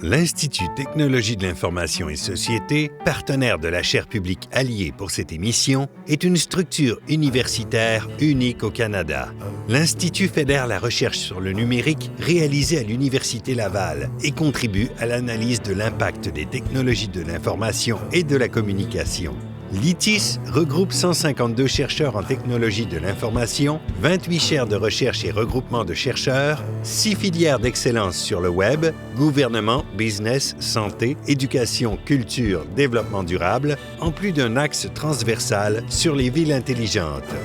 L'Institut Technologie de l'Information et Société, partenaire de la chaire publique alliée pour cette émission, est une structure universitaire unique au Canada. L'Institut fédère la recherche sur le numérique réalisée à l'Université Laval et contribue à l'analyse de l'impact des technologies de l'information et de la communication. L'ITIS regroupe 152 chercheurs en technologie de l'information, 28 chaires de recherche et regroupements de chercheurs, 6 filières d'excellence sur le web, gouvernement, business, santé, éducation, culture, développement durable, en plus d'un axe transversal sur les villes intelligentes.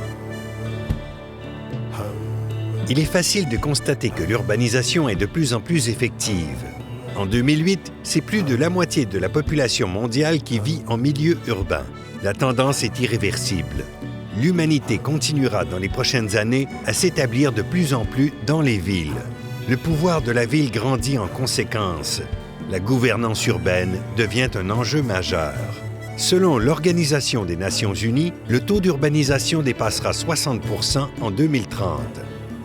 Il est facile de constater que l'urbanisation est de plus en plus effective. En 2008, c'est plus de la moitié de la population mondiale qui vit en milieu urbain. La tendance est irréversible. L'humanité continuera dans les prochaines années à s'établir de plus en plus dans les villes. Le pouvoir de la ville grandit en conséquence. La gouvernance urbaine devient un enjeu majeur. Selon l'Organisation des Nations Unies, le taux d'urbanisation dépassera 60% en 2030.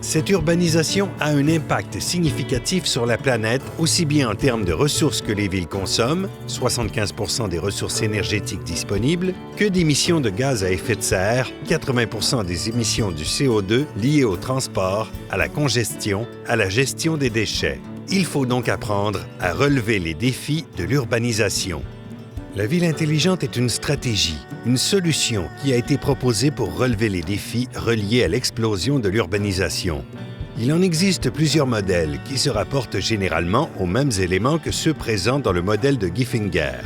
Cette urbanisation a un impact significatif sur la planète, aussi bien en termes de ressources que les villes consomment, 75% des ressources énergétiques disponibles, que d'émissions de gaz à effet de serre, 80% des émissions du CO2 liées au transport, à la congestion, à la gestion des déchets. Il faut donc apprendre à relever les défis de l'urbanisation. La ville intelligente est une stratégie, une solution qui a été proposée pour relever les défis reliés à l'explosion de l'urbanisation. Il en existe plusieurs modèles qui se rapportent généralement aux mêmes éléments que ceux présents dans le modèle de Giffinger.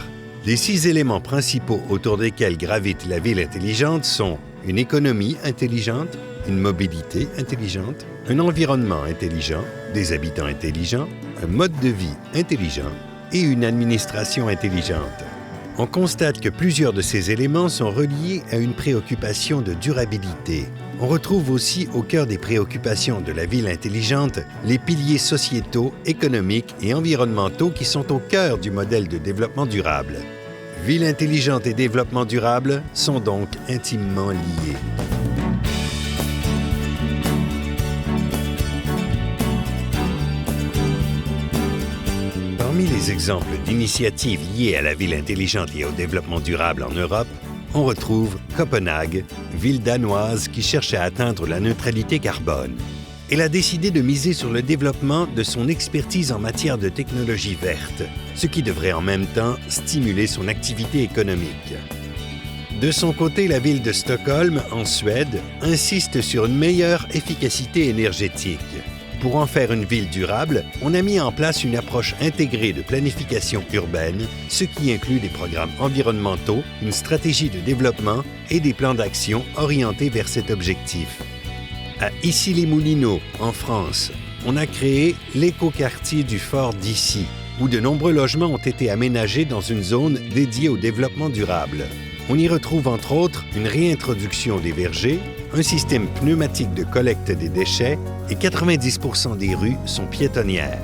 Les 6 éléments principaux autour desquels gravite la ville intelligente sont une économie intelligente, une mobilité intelligente, un environnement intelligent, des habitants intelligents, un mode de vie intelligent et une administration intelligente. On constate que plusieurs de ces éléments sont reliés à une préoccupation de durabilité. On retrouve aussi au cœur des préoccupations de la ville intelligente les piliers sociétaux, économiques et environnementaux qui sont au cœur du modèle de développement durable. Ville intelligente et développement durable sont donc intimement liés. Parmi les exemples d'initiatives liées à la ville intelligente et au développement durable en Europe, on retrouve Copenhague, ville danoise qui cherche à atteindre la neutralité carbone. Elle a décidé de miser sur le développement de son expertise en matière de technologie verte, ce qui devrait en même temps stimuler son activité économique. De son côté, la ville de Stockholm, en Suède, insiste sur une meilleure efficacité énergétique. Pour en faire une ville durable, on a mis en place une approche intégrée de planification urbaine, ce qui inclut des programmes environnementaux, une stratégie de développement et des plans d'action orientés vers cet objectif. À Issy-les-Moulineaux, en France, on a créé l'écoquartier du Fort d'Issy, où de nombreux logements ont été aménagés dans une zone dédiée au développement durable. On y retrouve entre autres une réintroduction des vergers, un système pneumatique de collecte des déchets et 90% des rues sont piétonnières.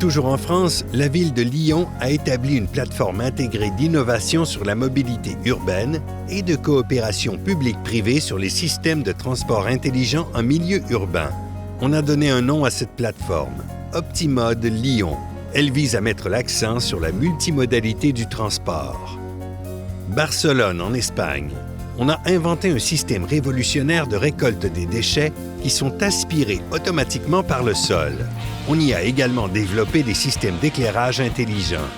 Toujours en France, la ville de Lyon a établi une plateforme intégrée d'innovation sur la mobilité urbaine et de coopération publique-privée sur les systèmes de transport intelligents en milieu urbain. On a donné un nom à cette plateforme, Optimode Lyon. Elle vise à mettre l'accent sur la multimodalité du transport. Barcelone, en Espagne. On a inventé un système révolutionnaire de récolte des déchets qui sont aspirés automatiquement par le sol. On y a également développé des systèmes d'éclairage intelligents.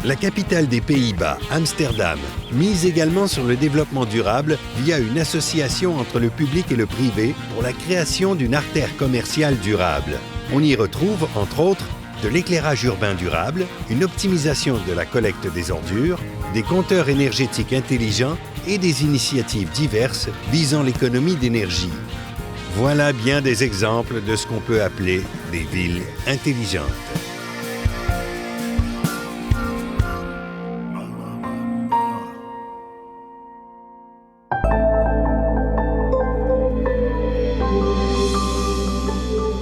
La capitale des Pays-Bas, Amsterdam, mise également sur le développement durable via une association entre le public et le privé pour la création d'une artère commerciale durable. On y retrouve, entre autres, de l'éclairage urbain durable, une optimisation de la collecte des ordures, des compteurs énergétiques intelligents et des initiatives diverses visant l'économie d'énergie. Voilà bien des exemples de ce qu'on peut appeler des villes intelligentes.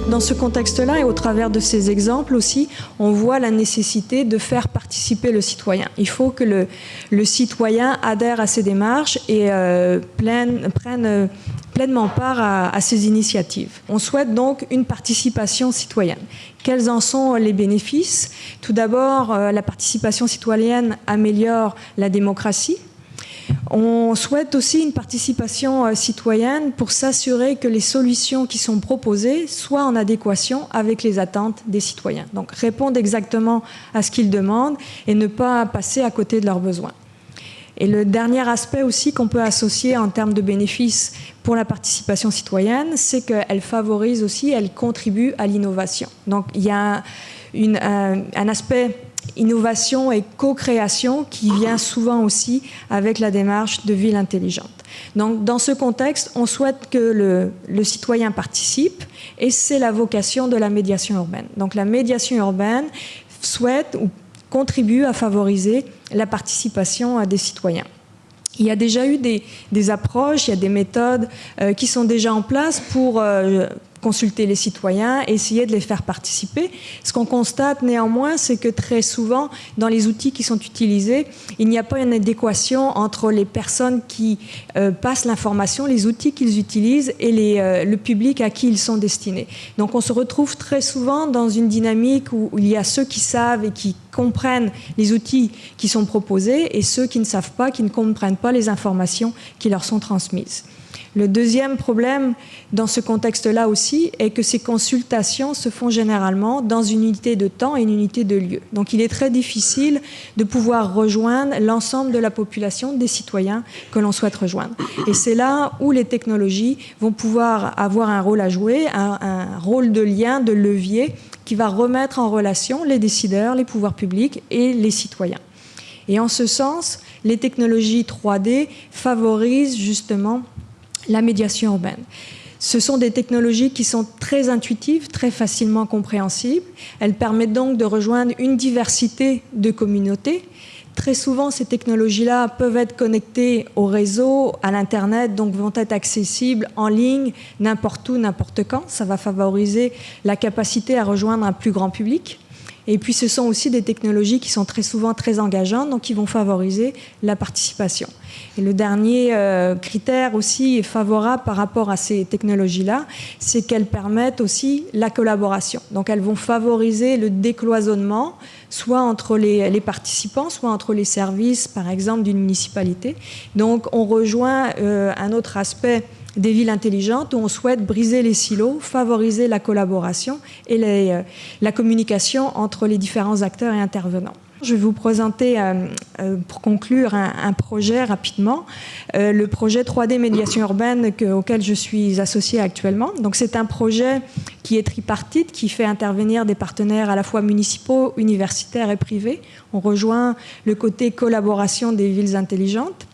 Dans ce contexte-là et au travers de ces exemples aussi, on voit la nécessité de faire participer le citoyen. Il faut que le citoyen adhère à ces démarches et prenne pleinement part à ces initiatives. On souhaite donc une participation citoyenne. Quels en sont les bénéfices? Tout d'abord, la participation citoyenne améliore la démocratie. On souhaite aussi une participation citoyenne pour s'assurer que les solutions qui sont proposées soient en adéquation avec les attentes des citoyens. Donc répondre exactement à ce qu'ils demandent et ne pas passer à côté de leurs besoins. Et le dernier aspect aussi qu'on peut associer en termes de bénéfices pour la participation citoyenne, c'est qu'elle favorise aussi, elle contribue à l'innovation. Donc il y a un aspect innovation et co-création qui vient souvent aussi avec la démarche de ville intelligente. Donc, dans ce contexte, on souhaite que le citoyen participe et c'est la vocation de la médiation urbaine. Donc, la médiation urbaine souhaite ou contribue à favoriser la participation des citoyens. Il y a déjà eu des approches, il y a des méthodes qui sont déjà en place pour consulter les citoyens, essayer de les faire participer. Ce qu'on constate néanmoins, c'est que très souvent, dans les outils qui sont utilisés, il n'y a pas une adéquation entre les personnes qui passent l'information, les outils qu'ils utilisent et le public à qui ils sont destinés. Donc on se retrouve très souvent dans une dynamique où il y a ceux qui savent et qui comprennent les outils qui sont proposés et ceux qui ne savent pas, qui ne comprennent pas les informations qui leur sont transmises. Le deuxième problème dans ce contexte-là aussi est que ces consultations se font généralement dans une unité de temps et une unité de lieu. Donc il est très difficile de pouvoir rejoindre l'ensemble de la population des citoyens que l'on souhaite rejoindre. Et c'est là où les technologies vont pouvoir avoir un rôle à jouer, un rôle de lien, de levier qui va remettre en relation les décideurs, les pouvoirs publics et les citoyens. Et en ce sens, les technologies 3D favorisent justement la médiation urbaine. Ce sont des technologies qui sont très intuitives, très facilement compréhensibles. Elles permettent donc de rejoindre une diversité de communautés. Très souvent, ces technologies-là peuvent être connectées au réseau, à l'Internet, donc vont être accessibles en ligne, n'importe où, n'importe quand. Ça va favoriser la capacité à rejoindre un plus grand public. Et puis, ce sont aussi des technologies qui sont très souvent très engageantes, donc qui vont favoriser la participation. Et le dernier critère aussi favorable par rapport à ces technologies-là, c'est qu'elles permettent aussi la collaboration. Donc, elles vont favoriser le décloisonnement, soit entre les participants, soit entre les services, par exemple, d'une municipalité. Donc, on rejoint un autre aspect des villes intelligentes où on souhaite briser les silos, favoriser la collaboration et la communication entre les différents acteurs et intervenants. Je vais vous présenter, pour conclure, un projet rapidement, le projet 3D médiation urbaine auquel je suis associée actuellement. Donc c'est un projet qui est tripartite, qui fait intervenir des partenaires à la fois municipaux, universitaires et privés. On rejoint le côté collaboration des villes intelligentes.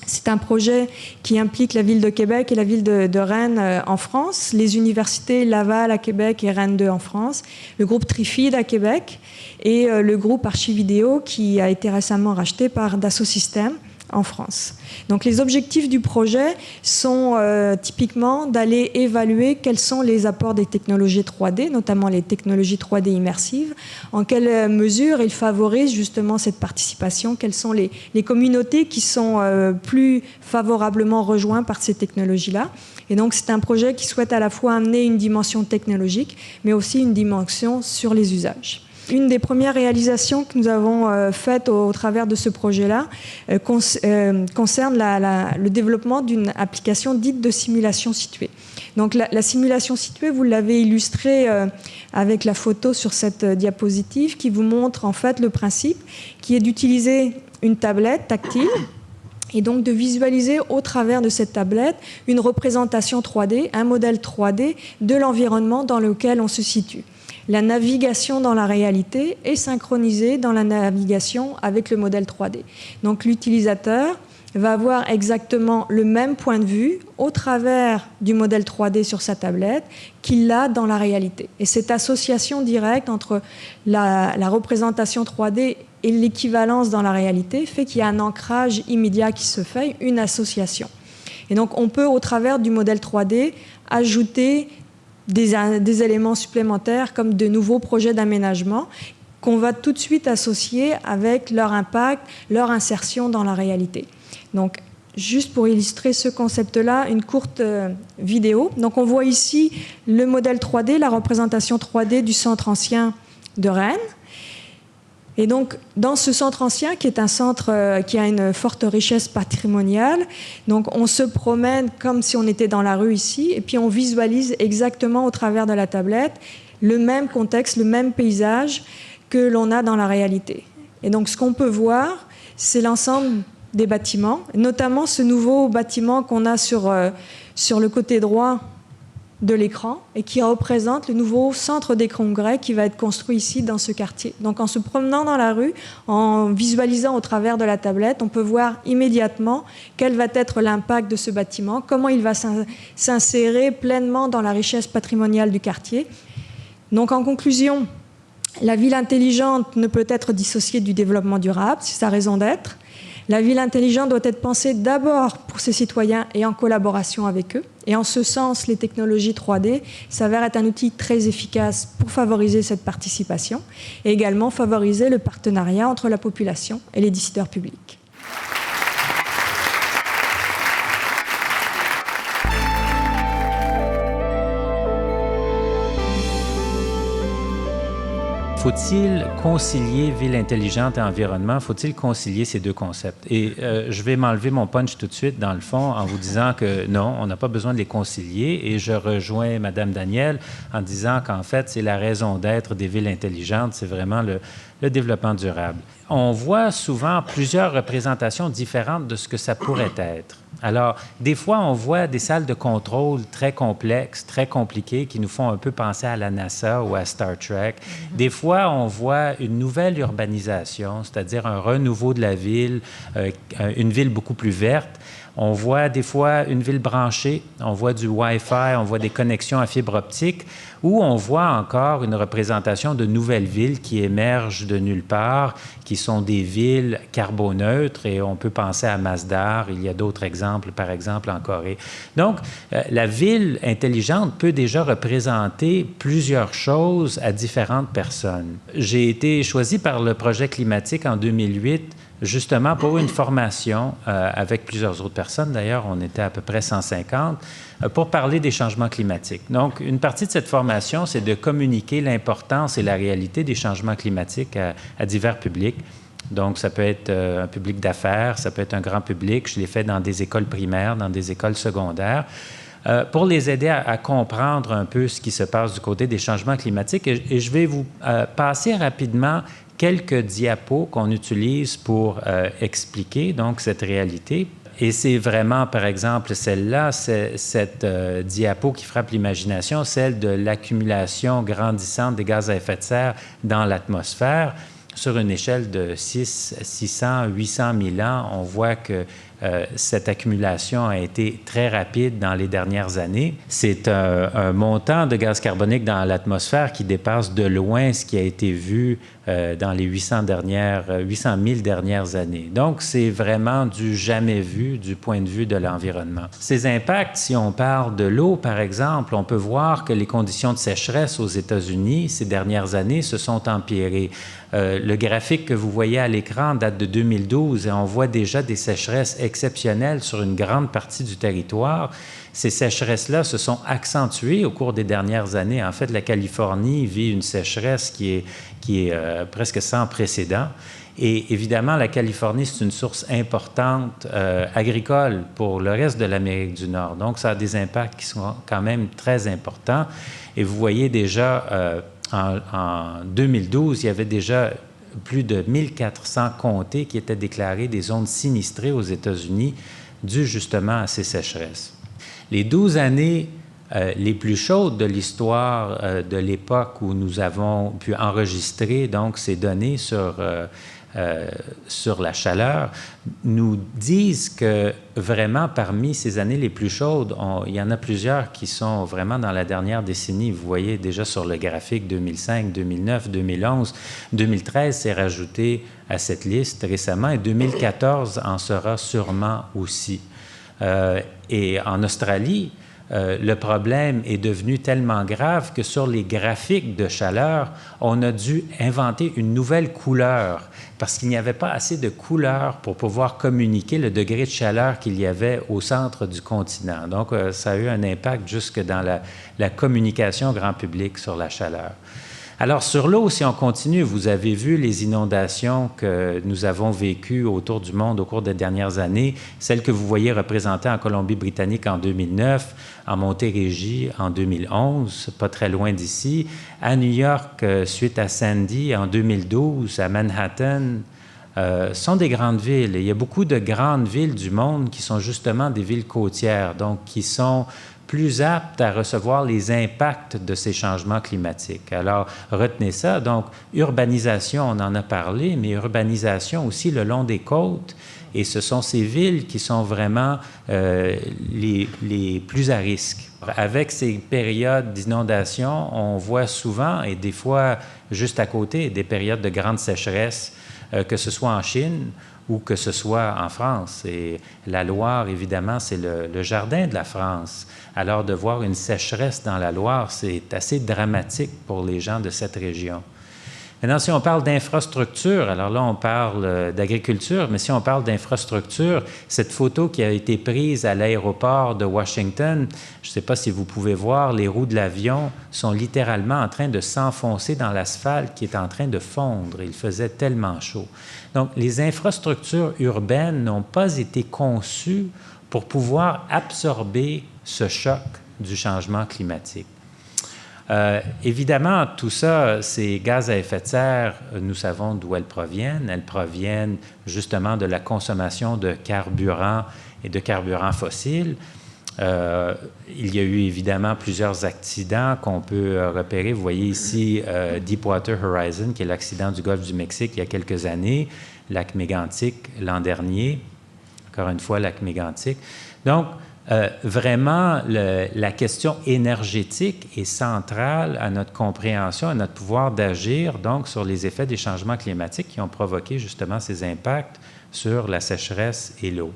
C'est un projet qui implique la ville de Québec et la ville de Rennes en France, les universités Laval à Québec et Rennes 2 en France, le groupe Trifid à Québec et le groupe Archividéo qui a été récemment racheté par Dassault Systèmes en France. Donc les objectifs du projet sont typiquement d'aller évaluer quels sont les apports des technologies 3D, notamment les technologies 3D immersives, en quelle mesure ils favorisent justement cette participation, quelles sont les communautés qui sont plus favorablement rejointes par ces technologies-là. Et donc c'est un projet qui souhaite à la fois amener une dimension technologique, mais aussi une dimension sur les usages. Une des premières réalisations que nous avons faites au travers de ce projet-là concerne le développement d'une application dite de simulation située. Donc la simulation située, vous l'avez illustrée avec la photo sur cette diapositive qui vous montre en fait le principe qui est d'utiliser une tablette tactile et donc de visualiser au travers de cette tablette une représentation 3D, un modèle 3D de l'environnement dans lequel on se situe. La navigation dans la réalité est synchronisée dans la navigation avec le modèle 3D. Donc l'utilisateur va avoir exactement le même point de vue au travers du modèle 3D sur sa tablette qu'il a dans la réalité. Et cette association directe entre la représentation 3D et l'équivalence dans la réalité fait qu'il y a un ancrage immédiat qui se fait, une association. Et donc on peut, au travers du modèle 3D, ajouter des éléments supplémentaires comme de nouveaux projets d'aménagement qu'on va tout de suite associer avec leur impact, leur insertion dans la réalité. Donc, juste pour illustrer ce concept-là, une courte vidéo. Donc, on voit ici le modèle 3D, la représentation 3D du centre ancien de Rennes. Et donc, dans ce centre ancien, qui est un centre qui a une forte richesse patrimoniale, donc on se promène comme si on était dans la rue ici, et puis on visualise exactement au travers de la tablette le même contexte, le même paysage que l'on a dans la réalité. Et donc, ce qu'on peut voir, c'est l'ensemble des bâtiments, notamment ce nouveau bâtiment qu'on a sur le côté droit de l'écran et qui représente le nouveau centre des congrès qui va être construit ici dans ce quartier. Donc en se promenant dans la rue, en visualisant au travers de la tablette, on peut voir immédiatement quel va être l'impact de ce bâtiment, comment il va s'insérer pleinement dans la richesse patrimoniale du quartier. Donc en conclusion, la ville intelligente ne peut être dissociée du développement durable, c'est sa raison d'être. La ville intelligente doit être pensée d'abord pour ses citoyens et en collaboration avec eux. Et en ce sens, les technologies 3D s'avèrent être un outil très efficace pour favoriser cette participation et également favoriser le partenariat entre la population et les décideurs publics. Faut-il concilier ville intelligente et environnement? Faut-il concilier ces deux concepts? Et je vais m'enlever mon punch tout de suite, dans le fond, en vous disant que non, on n'a pas besoin de les concilier. Et je rejoins Mme Daniel en disant qu'en fait, c'est la raison d'être des villes intelligentes, c'est vraiment le développement durable. On voit souvent plusieurs représentations différentes de ce que ça pourrait être. Alors, des fois, on voit des salles de contrôle très complexes, très compliquées, qui nous font un peu penser à la NASA ou à Star Trek. Des fois, on voit une nouvelle urbanisation, c'est-à-dire un renouveau de la ville, une ville beaucoup plus verte. On voit des fois une ville branchée, on voit du Wi-Fi, on voit des connexions à fibre optique, ou on voit encore une représentation de nouvelles villes qui émergent de nulle part, qui sont des villes carboneutres, et on peut penser à Masdar, il y a d'autres exemples, par exemple en Corée. Donc, la ville intelligente peut déjà représenter plusieurs choses à différentes personnes. J'ai été choisi par le projet climatique en 2008, justement pour une formation avec plusieurs autres personnes, d'ailleurs, on était à peu près 150, pour parler des changements climatiques. Donc, une partie de cette formation, c'est de communiquer l'importance et la réalité des changements climatiques à divers publics. Donc, ça peut être un public d'affaires, ça peut être un grand public. Je l'ai fait dans des écoles primaires, dans des écoles secondaires, pour les aider à comprendre un peu ce qui se passe du côté des changements climatiques. Et je vais vous passer rapidement quelques diapos qu'on utilise pour expliquer donc cette réalité. Et c'est vraiment, par exemple, celle-là, cette diapo qui frappe l'imagination, celle de l'accumulation grandissante des gaz à effet de serre dans l'atmosphère. Sur une échelle de 600, 800 000 ans, on voit que cette accumulation a été très rapide dans les dernières années. C'est un montant de gaz carbonique dans l'atmosphère qui dépasse de loin ce qui a été vu dans les 800 000 dernières années. Donc, c'est vraiment du jamais vu du point de vue de l'environnement. Ces impacts, si on parle de l'eau, par exemple, on peut voir que les conditions de sécheresse aux États-Unis ces dernières années se sont empirées. Le graphique que vous voyez à l'écran date de 2012 et on voit déjà des sécheresses exceptionnelles sur une grande partie du territoire. Ces sécheresses-là se sont accentuées au cours des dernières années. En fait, la Californie vit une sécheresse qui est presque sans précédent. Et évidemment, la Californie, c'est une source importante agricole pour le reste de l'Amérique du Nord. Donc, ça a des impacts qui sont quand même très importants. Et vous voyez déjà, en 2012, il y avait déjà plus de 1400 comtés qui étaient déclarés des zones sinistrées aux États-Unis dues justement à ces sécheresses. Les 12 années les plus chaudes de l'histoire de l'époque où nous avons pu enregistrer donc ces données sur sur la chaleur, nous disent que vraiment parmi ces années les plus chaudes, il y en a plusieurs qui sont vraiment dans la dernière décennie. Vous voyez déjà sur le graphique 2005, 2009, 2011, 2013 s'est rajouté à cette liste récemment et 2014 en sera sûrement aussi. Et en Australie, le problème est devenu tellement grave que sur les graphiques de chaleur, on a dû inventer une nouvelle couleur parce qu'il n'y avait pas assez de couleurs pour pouvoir communiquer le degré de chaleur qu'il y avait au centre du continent. Donc, ça a eu un impact jusque dans la communication grand public sur la chaleur. Alors, sur l'eau, si on continue, vous avez vu les inondations que nous avons vécues autour du monde au cours des dernières années, celles que vous voyez représentées en Colombie-Britannique en 2009, en Montérégie en 2011, pas très loin d'ici, à New York, suite à Sandy en 2012, à Manhattan, sont des grandes villes. Et il y a beaucoup de grandes villes du monde qui sont justement des villes côtières, donc qui sont plus aptes à recevoir les impacts de ces changements climatiques. Alors, retenez ça. Donc, urbanisation, on en a parlé, mais urbanisation aussi le long des côtes. Et ce sont ces villes qui sont vraiment les plus à risque. Avec ces périodes d'inondation, on voit souvent, et des fois juste à côté, des périodes de grande sécheresse, que ce soit en Chine ou que ce soit en France. Et la Loire, évidemment, c'est le jardin de la France. Alors, de voir une sécheresse dans la Loire, c'est assez dramatique pour les gens de cette région. Maintenant, si on parle d'infrastructure, alors là, on parle d'agriculture, mais si on parle d'infrastructure, cette photo qui a été prise à l'aéroport de Washington, je ne sais pas si vous pouvez voir, les roues de l'avion sont littéralement en train de s'enfoncer dans l'asphalte qui est en train de fondre. Il faisait tellement chaud. Donc, les infrastructures urbaines n'ont pas été conçues pour pouvoir absorber ce choc du changement climatique. Évidemment, tout ça, ces gaz à effet de serre, nous savons d'où elles proviennent. Elles proviennent justement de la consommation de carburants et de carburants fossiles. Il y a eu évidemment plusieurs accidents qu'on peut repérer. Vous voyez ici Deepwater Horizon, qui est l'accident du golfe du Mexique il y a quelques années, lac Mégantic l'an dernier, encore une fois, lac Mégantic. Donc, vraiment, la question énergétique est centrale à notre compréhension, à notre pouvoir d'agir, donc, sur les effets des changements climatiques qui ont provoqué justement ces impacts sur la sécheresse et l'eau.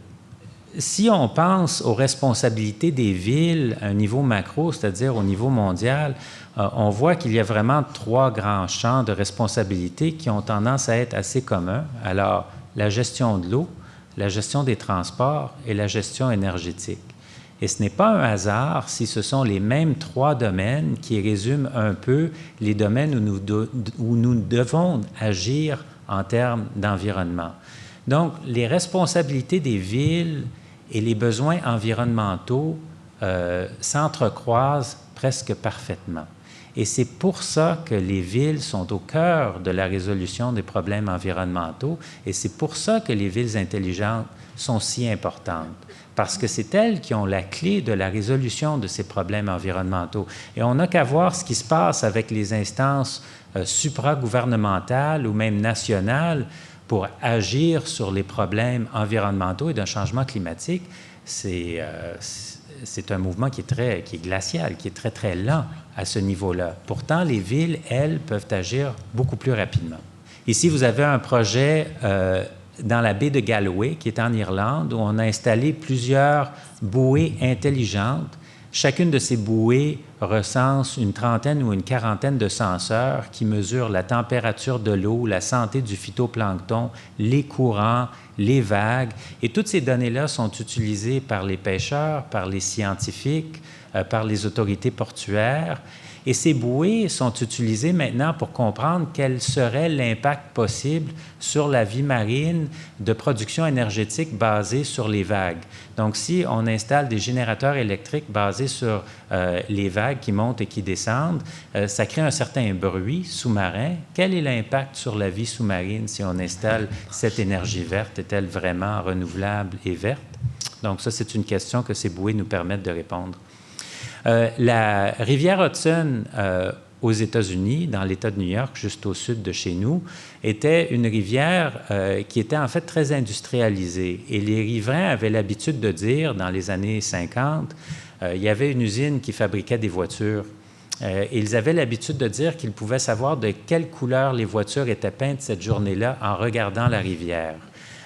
Si on pense aux responsabilités des villes à un niveau macro, c'est-à-dire au niveau mondial, on voit qu'il y a vraiment 3 grands champs de responsabilités qui ont tendance à être assez communs. Alors, la gestion de l'eau, la gestion des transports et la gestion énergétique. Et ce n'est pas un hasard si ce sont les mêmes 3 domaines qui résument un peu les domaines où nous devons agir en termes d'environnement. Donc, les responsabilités des villes et les besoins environnementaux s'entrecroisent presque parfaitement. Et c'est pour ça que les villes sont au cœur de la résolution des problèmes environnementaux et c'est pour ça que les villes intelligentes sont si importantes. Parce que c'est elles qui ont la clé de la résolution de ces problèmes environnementaux. Et on n'a qu'à voir ce qui se passe avec les instances supragouvernementales ou même nationales pour agir sur les problèmes environnementaux et d'un changement climatique. C'est un mouvement qui est glacial, qui est très, très lent à ce niveau-là. Pourtant, les villes, elles, peuvent agir beaucoup plus rapidement. Ici, vous avez un projet dans la baie de Galway, qui est en Irlande, où on a installé plusieurs bouées intelligentes. Chacune de ces bouées recense une trentaine ou une quarantaine de senseurs qui mesurent la température de l'eau, la santé du phytoplancton, les courants, les vagues. Et toutes ces données-là sont utilisées par les pêcheurs, par les scientifiques, par les autorités portuaires. Et ces bouées sont utilisées maintenant pour comprendre quel serait l'impact possible sur la vie marine de production énergétique basée sur les vagues. Donc, si on installe des générateurs électriques basés sur les vagues qui montent et qui descendent, ça crée un certain bruit sous-marin. Quel est l'impact sur la vie sous-marine si on installe cette énergie verte? Est-elle vraiment renouvelable et verte? Donc, ça, c'est une question que ces bouées nous permettent de répondre. La rivière Hudson, aux États-Unis, dans l'État de New York, juste au sud de chez nous, était une rivière qui était en fait très industrialisée. Et les riverains avaient l'habitude de dire, dans les années 50, il y avait une usine qui fabriquait des voitures. Et ils avaient l'habitude de dire qu'ils pouvaient savoir de quelle couleur les voitures étaient peintes cette journée-là en regardant la rivière.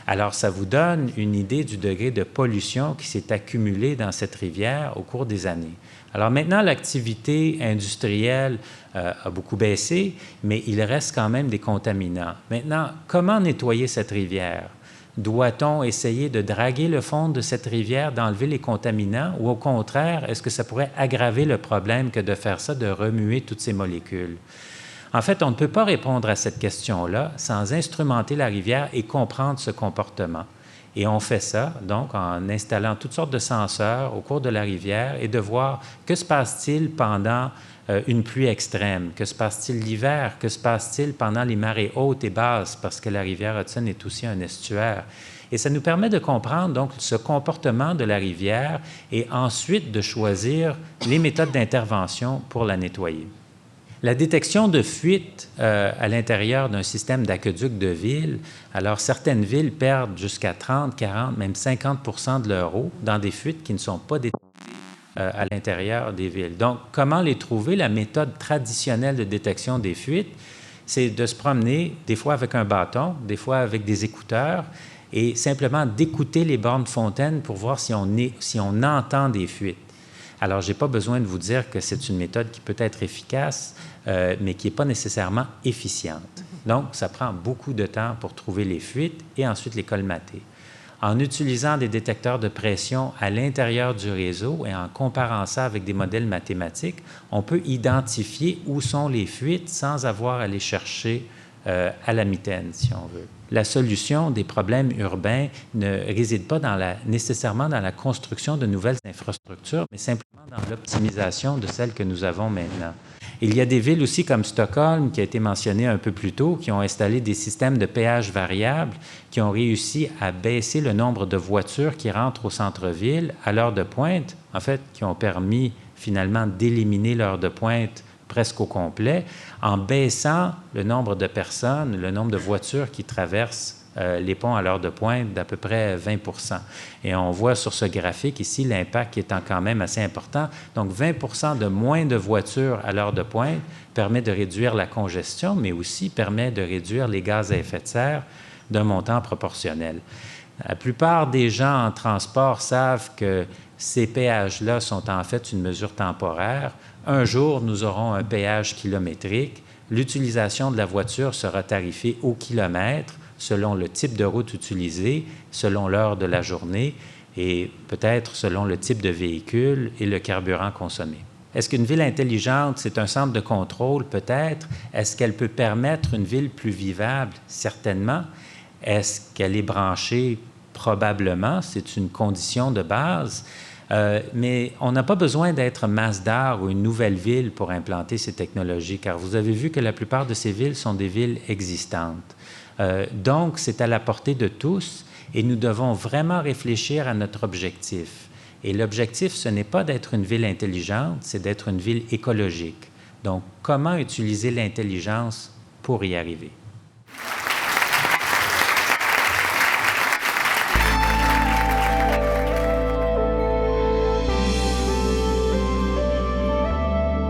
Alors, ça vous donne une idée du degré de pollution qui s'est accumulé dans cette rivière au cours des années. Alors maintenant, l'activité industrielle a beaucoup baissé, mais il reste quand même des contaminants. Maintenant, comment nettoyer cette rivière? Doit-on essayer de draguer le fond de cette rivière, d'enlever les contaminants, ou au contraire, est-ce que ça pourrait aggraver le problème que de faire ça, de remuer toutes ces molécules? En fait, on ne peut pas répondre à cette question-là sans instrumenter la rivière et comprendre ce comportement. Et on fait ça, donc, en installant toutes sortes de senseurs au cours de la rivière et de voir que se passe-t-il pendant une pluie extrême, que se passe-t-il l'hiver, que se passe-t-il pendant les marées hautes et basses, parce que la rivière Hudson est aussi un estuaire. Et ça nous permet de comprendre, donc, ce comportement de la rivière et ensuite de choisir les méthodes d'intervention pour la nettoyer. La détection de fuite à l'intérieur d'un système d'aqueduc de ville, alors certaines villes perdent jusqu'à 30, 40, même 50 de leur eau dans des fuites qui ne sont pas détectées à l'intérieur des villes. Donc, comment les trouver? La méthode traditionnelle de détection des fuites, c'est de se promener des fois avec un bâton, des fois avec des écouteurs, et simplement d'écouter les bornes fontaines pour voir si on entend des fuites. Alors, je n'ai pas besoin de vous dire que c'est une méthode qui peut être efficace, mais qui n'est pas nécessairement efficiente. Donc, ça prend beaucoup de temps pour trouver les fuites et ensuite les colmater. En utilisant des détecteurs de pression à l'intérieur du réseau et en comparant ça avec des modèles mathématiques, on peut identifier où sont les fuites sans avoir à les chercher à la mitaine, si on veut. La solution des problèmes urbains ne réside pas nécessairement dans la construction de nouvelles infrastructures, mais simplement dans l'optimisation de celles que nous avons maintenant. Il y a des villes aussi comme Stockholm, qui a été mentionné un peu plus tôt, qui ont installé des systèmes de péage variables, qui ont réussi à baisser le nombre de voitures qui rentrent au centre-ville à l'heure de pointe, en fait, qui ont permis finalement d'éliminer l'heure de pointe presque au complet, en baissant le nombre de personnes, le nombre de voitures qui traversent les ponts à l'heure de pointe d'à peu près 20 %. Et on voit sur ce graphique ici l'impact qui est quand même assez important. Donc, 20 % de moins de voitures à l'heure de pointe permet de réduire la congestion, mais aussi permet de réduire les gaz à effet de serre d'un montant proportionnel. La plupart des gens en transport savent que ces péages-là sont en fait une mesure temporaire. Un jour, nous aurons un péage kilométrique. L'utilisation de la voiture sera tarifée au kilomètre selon le type de route utilisée, selon l'heure de la journée et peut-être selon le type de véhicule et le carburant consommé. Est-ce qu'une ville intelligente, c'est un centre de contrôle? Peut-être. Est-ce qu'elle peut permettre une ville plus vivable? Certainement. Est-ce qu'elle est branchée? Probablement. C'est une condition de base. Mais on n'a pas besoin d'être Masdar ou une nouvelle ville pour implanter ces technologies, car vous avez vu que la plupart de ces villes sont des villes existantes. Donc, c'est à la portée de tous et nous devons vraiment réfléchir à notre objectif. Et l'objectif, ce n'est pas d'être une ville intelligente, c'est d'être une ville écologique. Donc, comment utiliser l'intelligence pour y arriver?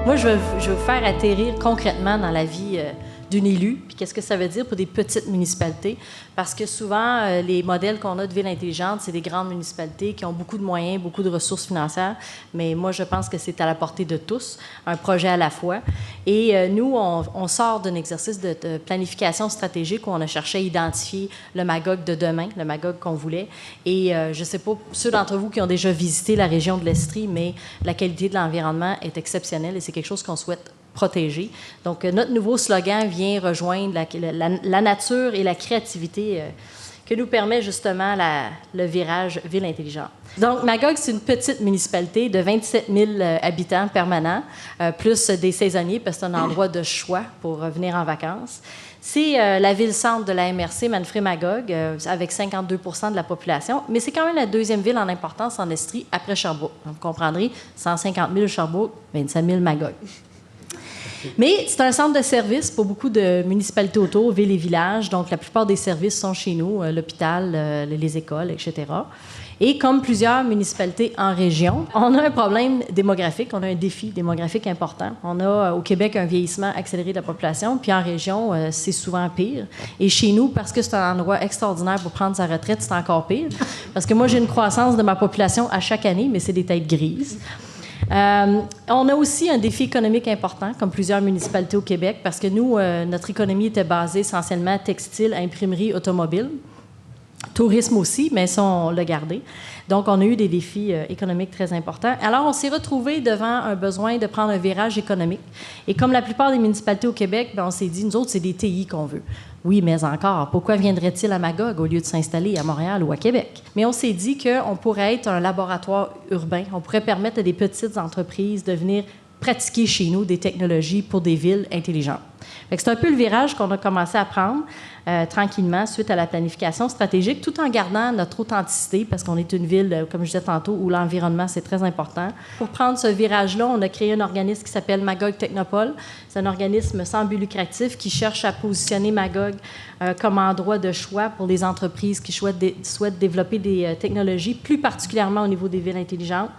Moi, je vais vous faire atterrir concrètement dans la vie d'une élue, puis qu'est-ce que ça veut dire pour des petites municipalités, parce que souvent, les modèles qu'on a de ville intelligente, c'est des grandes municipalités qui ont beaucoup de moyens, beaucoup de ressources financières, mais moi, je pense que c'est à la portée de tous, un projet à la fois. Et nous, on sort d'un exercice de planification stratégique où on a cherché à identifier le Magog de demain, le Magog qu'on voulait, et je ne sais pas, ceux d'entre vous qui ont déjà visité la région de l'Estrie, mais la qualité de l'environnement est exceptionnelle et c'est quelque chose qu'on souhaite protéger. Donc, notre nouveau slogan vient rejoindre la nature et la créativité que nous permet justement le virage ville intelligente. Donc, Magog, c'est une petite municipalité de 27 000 habitants permanents, plus des saisonniers, parce que c'est un endroit de choix pour venir en vacances. C'est la ville-centre de la MRC, Manfred-Magog, avec 52 % de la population, mais c'est quand même la deuxième ville en importance en Estrie, après Sherbrooke. Vous comprendrez, 150 000 Sherbrooke, 27 000 Magog. Mais c'est un centre de services pour beaucoup de municipalités autour, villes et villages. Donc, la plupart des services sont chez nous, l'hôpital, les écoles, etc. Et comme plusieurs municipalités en région, on a un problème démographique, on a un défi démographique important. On a au Québec un vieillissement accéléré de la population, puis en région, c'est souvent pire. Et chez nous, parce que c'est un endroit extraordinaire pour prendre sa retraite, c'est encore pire. Parce que moi, j'ai une croissance de ma population à chaque année, mais c'est des têtes grises. On a aussi un défi économique important, comme plusieurs municipalités au Québec, parce que nous, notre économie était basée essentiellement textile, imprimerie, automobile. Tourisme aussi, mais ça, on l'a gardé. Donc, on a eu des défis économiques très importants. Alors, on s'est retrouvés devant un besoin de prendre un virage économique. Et comme la plupart des municipalités au Québec, bien, on s'est dit, nous autres, c'est des TI qu'on veut. Oui, mais encore, pourquoi viendraient-ils à Magog au lieu de s'installer à Montréal ou à Québec? Mais on s'est dit qu'on pourrait être un laboratoire urbain. On pourrait permettre à des petites entreprises de venir pratiquer chez nous des technologies pour des villes intelligentes. C'est un peu le virage qu'on a commencé à prendre tranquillement suite à la planification stratégique, tout en gardant notre authenticité, parce qu'on est une ville, comme je disais tantôt, où l'environnement, c'est très important. Pour prendre ce virage-là, on a créé un organisme qui s'appelle Magog Technopole. C'est un organisme sans but lucratif qui cherche à positionner Magog comme endroit de choix pour les entreprises qui souhaitent développer des technologies, plus particulièrement au niveau des villes intelligentes.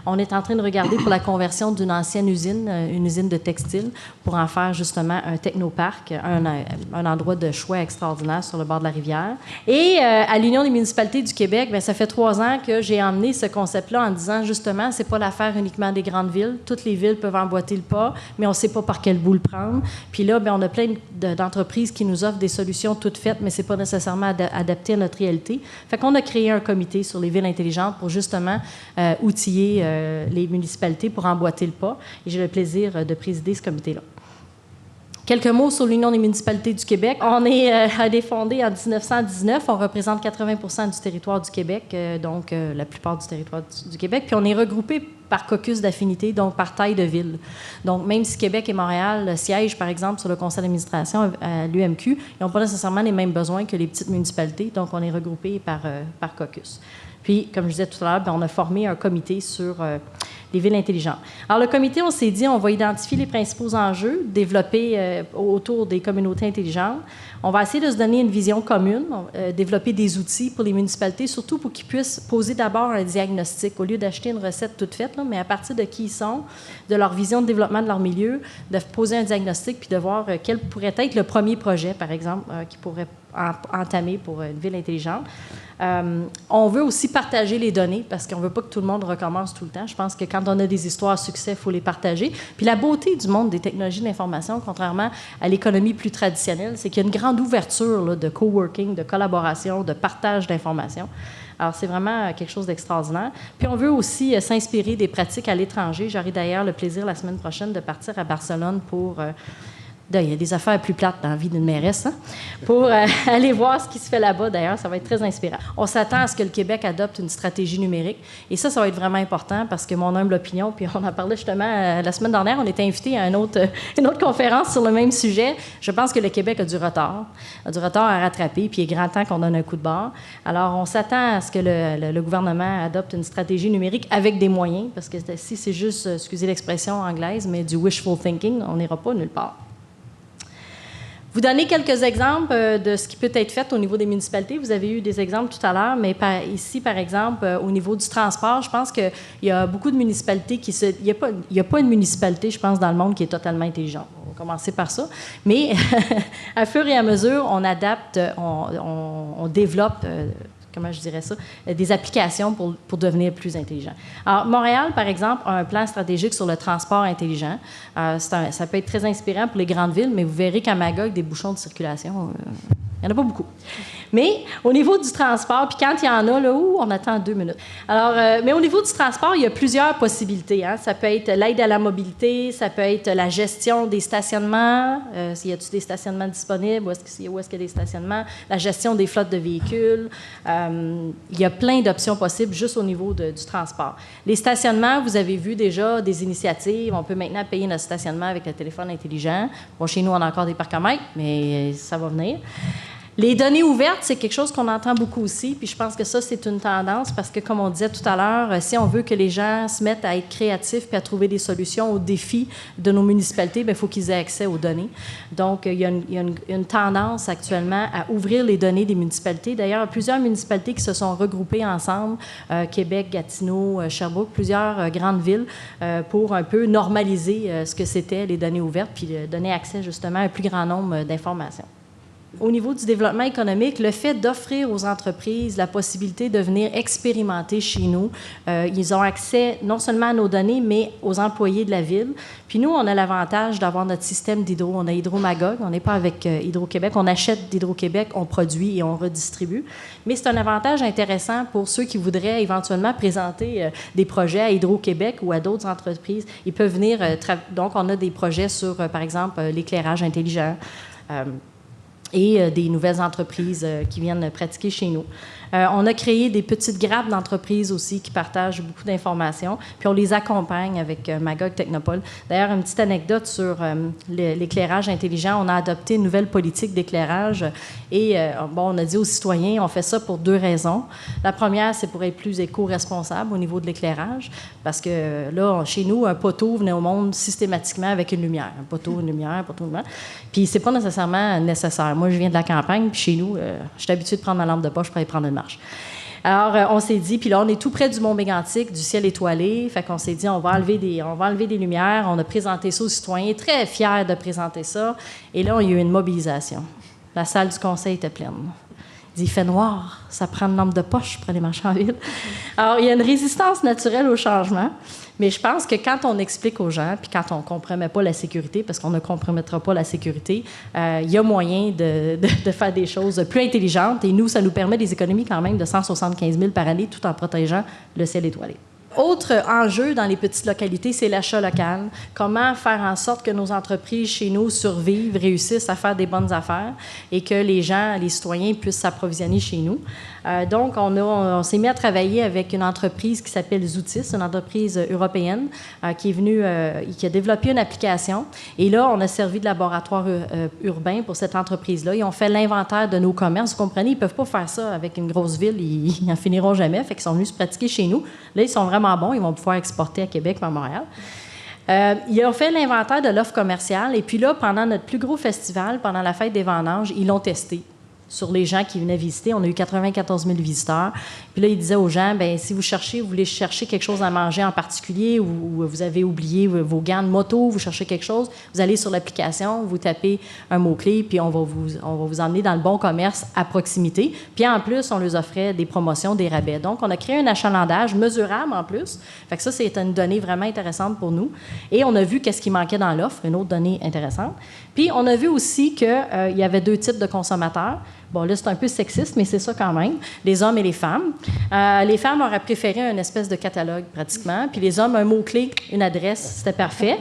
On est en train de regarder pour la conversion d'une ancienne usine, une usine de textile, pour en faire justement un technoparc, un endroit de choix extraordinaire sur le bord de la rivière. Et à l'Union des municipalités du Québec, bien, ça fait 3 ans que j'ai emmené ce concept-là en disant justement, c'est pas l'affaire uniquement des grandes villes. Toutes les villes peuvent emboîter le pas, mais on ne sait pas par quel bout le prendre. Puis là, bien, on a plein d'entreprises qui nous offrent des solutions toutes faites, mais c'est pas nécessairement adapté à notre réalité. Fait qu'on a créé un comité sur les villes intelligentes pour justement outiller les municipalités pour emboîter le pas. Et j'ai le plaisir de présider ce comité-là. Quelques mots sur l'Union des municipalités du Québec. On est fondé en 1919. On représente 80% du territoire du Québec, donc la plupart du territoire du Québec. Puis on est regroupé par caucus d'affinité, donc par taille de ville. Donc, même si Québec et Montréal siègent, par exemple, sur le conseil d'administration à l'UMQ, ils n'ont pas nécessairement les mêmes besoins que les petites municipalités. Donc, on est regroupé par caucus. Puis, comme je disais tout à l'heure, on a formé un comité sur les villes intelligentes. Alors, le comité, on s'est dit, on va identifier les principaux enjeux développés autour des communautés intelligentes. On va essayer de se donner une vision commune, développer des outils pour les municipalités, surtout pour qu'ils puissent poser d'abord un diagnostic, au lieu d'acheter une recette toute faite, là, mais à partir de qui ils sont, de leur vision de développement de leur milieu, de poser un diagnostic puis de voir quel pourrait être le premier projet, par exemple, qui pourrait entamer pour une ville intelligente. On veut aussi partager les données parce qu'on ne veut pas que tout le monde recommence tout le temps. Je pense que quand on a des histoires à succès, il faut les partager. Puis la beauté du monde des technologies de l'information, contrairement à l'économie plus traditionnelle, c'est qu'il y a une grande ouverture là, de coworking, de collaboration, de partage d'informations. Alors, c'est vraiment quelque chose d'extraordinaire. Puis, on veut aussi s'inspirer des pratiques à l'étranger. J'aurai d'ailleurs le plaisir la semaine prochaine de partir à Barcelone pour... il y a des affaires plus plates dans la vie d'une mairesse, hein? Pour aller voir ce qui se fait là-bas. D'ailleurs, ça va être très inspirant. On s'attend à ce que le Québec adopte une stratégie numérique. Et ça va être vraiment important parce que mon humble opinion, puis on en parlait justement la semaine dernière, on était invité à une autre conférence sur le même sujet. Je pense que le Québec a du retard à rattraper, puis il est grand temps qu'on donne un coup de barre. Alors, on s'attend à ce que le gouvernement adopte une stratégie numérique avec des moyens, parce que si c'est juste, excusez l'expression anglaise, mais du wishful thinking, on n'ira pas nulle part. Vous donnez quelques exemples de ce qui peut être fait au niveau des municipalités. Vous avez eu des exemples tout à l'heure, mais ici, par exemple, au niveau du transport, je pense qu'il y a beaucoup de municipalités il n'y a pas une municipalité, je pense, dans le monde qui est totalement intelligente. On va commencer par ça. Mais à fur et à mesure, on adapte, on développe... comment je dirais ça, des applications pour devenir plus intelligent. Alors, Montréal, par exemple, a un plan stratégique sur le transport intelligent. Ça peut être très inspirant pour les grandes villes, mais vous verrez qu'à Magog, des bouchons de circulation, il n'y en a pas beaucoup. Mais au niveau du transport, puis quand il y en a, là, on attend 2 minutes. Alors, mais au niveau du transport, il y a plusieurs possibilités. Hein. Ça peut être l'aide à la mobilité, ça peut être la gestion des stationnements, y a-t-il des stationnements disponibles, où est-ce qu'il y a des stationnements, la gestion des flottes de véhicules. Il y a plein d'options possibles juste au niveau du transport. Les stationnements, vous avez vu déjà des initiatives. On peut maintenant payer notre stationnement avec le téléphone intelligent. Bon, chez nous, on a encore des parcomètres, mais ça va venir. Les données ouvertes, c'est quelque chose qu'on entend beaucoup aussi, puis je pense que ça, c'est une tendance parce que, comme on disait tout à l'heure, si on veut que les gens se mettent à être créatifs puis à trouver des solutions aux défis de nos municipalités, bien, il faut qu'ils aient accès aux données. Donc, il y a une tendance actuellement à ouvrir les données des municipalités. D'ailleurs, il y a plusieurs municipalités qui se sont regroupées ensemble, Québec, Gatineau, Sherbrooke, plusieurs grandes villes, pour un peu normaliser ce que c'était les données ouvertes puis donner accès justement à un plus grand nombre d'informations. Au niveau du développement économique, le fait d'offrir aux entreprises la possibilité de venir expérimenter chez nous, ils ont accès non seulement à nos données, mais aux employés de la ville. Puis nous, on a l'avantage d'avoir notre système d'hydro. On a Hydro-Magog, on n'est pas avec Hydro-Québec. On achète d'Hydro-Québec, on produit et on redistribue. Mais c'est un avantage intéressant pour ceux qui voudraient éventuellement présenter des projets à Hydro-Québec ou à d'autres entreprises. Ils peuvent venir... donc, on a des projets sur, par exemple, l'éclairage intelligent, et des nouvelles entreprises qui viennent pratiquer chez nous. On a créé des petites grappes d'entreprises aussi qui partagent beaucoup d'informations, puis on les accompagne avec Magog Technopole. D'ailleurs, une petite anecdote sur l'éclairage intelligent. On a adopté une nouvelle politique d'éclairage et on a dit aux citoyens, on fait ça pour 2 raisons. La première, c'est pour être plus éco-responsable au niveau de l'éclairage, parce que là, chez nous, un poteau venait au monde systématiquement avec une lumière. Un poteau, une lumière, un poteau, une lumière. Puis c'est pas nécessairement nécessaire. Moi, je viens de la campagne, puis chez nous, je suis habituée de prendre ma lampe de poche pour aller prendre une marche. Alors, on s'est dit, puis là, on est tout près du Mont Mégantic, du ciel étoilé, fait qu'on s'est dit, on va enlever des lumières. On a présenté ça aux citoyens, très fiers de présenter ça. Et là, il y a eu une mobilisation. La salle du conseil était pleine. Il dit, il fait noir, ça prend une lampe de poche pour aller marcher en ville. Alors, il y a une résistance naturelle au changement. Mais je pense que quand on explique aux gens, puis quand on ne compromet pas la sécurité, parce qu'on ne compromettra pas la sécurité, il y a moyen de faire des choses plus intelligentes. Et nous, ça nous permet des économies quand même de 175 000 par année, tout en protégeant le ciel étoilé. Autre enjeu dans les petites localités, c'est l'achat local. Comment faire en sorte que nos entreprises chez nous survivent, réussissent à faire des bonnes affaires et que les gens, les citoyens puissent s'approvisionner chez nous. Donc, on s'est mis à travailler avec une entreprise qui s'appelle Zootis, une entreprise européenne qui est venue, qui a développé une application. Et là, on a servi de laboratoire urbain pour cette entreprise-là. Ils ont fait l'inventaire de nos commerces. Vous comprenez, ils ne peuvent pas faire ça avec une grosse ville. Ils n'en finiront jamais. Fait qu'ils sont venus se pratiquer chez nous. Là, ils sont vraiment bons. Ils vont pouvoir exporter à Québec, à Montréal. Ils ont fait l'inventaire de l'offre commerciale. Et puis là, pendant notre plus gros festival, pendant la fête des vendanges, ils l'ont testé sur les gens qui venaient visiter. On a eu 94 000 visiteurs. Puis là, ils disaient aux gens, bien, si vous voulez chercher quelque chose à manger en particulier ou vous avez oublié vos gants de moto, vous cherchez quelque chose, vous allez sur l'application, vous tapez un mot-clé, puis on va vous emmener dans le bon commerce à proximité. Puis en plus, on leur offrait des promotions, des rabais. Donc, on a créé un achalandage mesurable en plus. Fait que ça, c'est une donnée vraiment intéressante pour nous. Et on a vu qu'est-ce qui manquait dans l'offre, une autre donnée intéressante. Puis, on a vu aussi qu'il y avait 2 types de consommateurs. Bon, là, c'est un peu sexiste, mais c'est ça quand même, les hommes et les femmes. Les femmes auraient préféré une espèce de catalogue, pratiquement, puis les hommes, un mot-clé, une adresse, c'était parfait.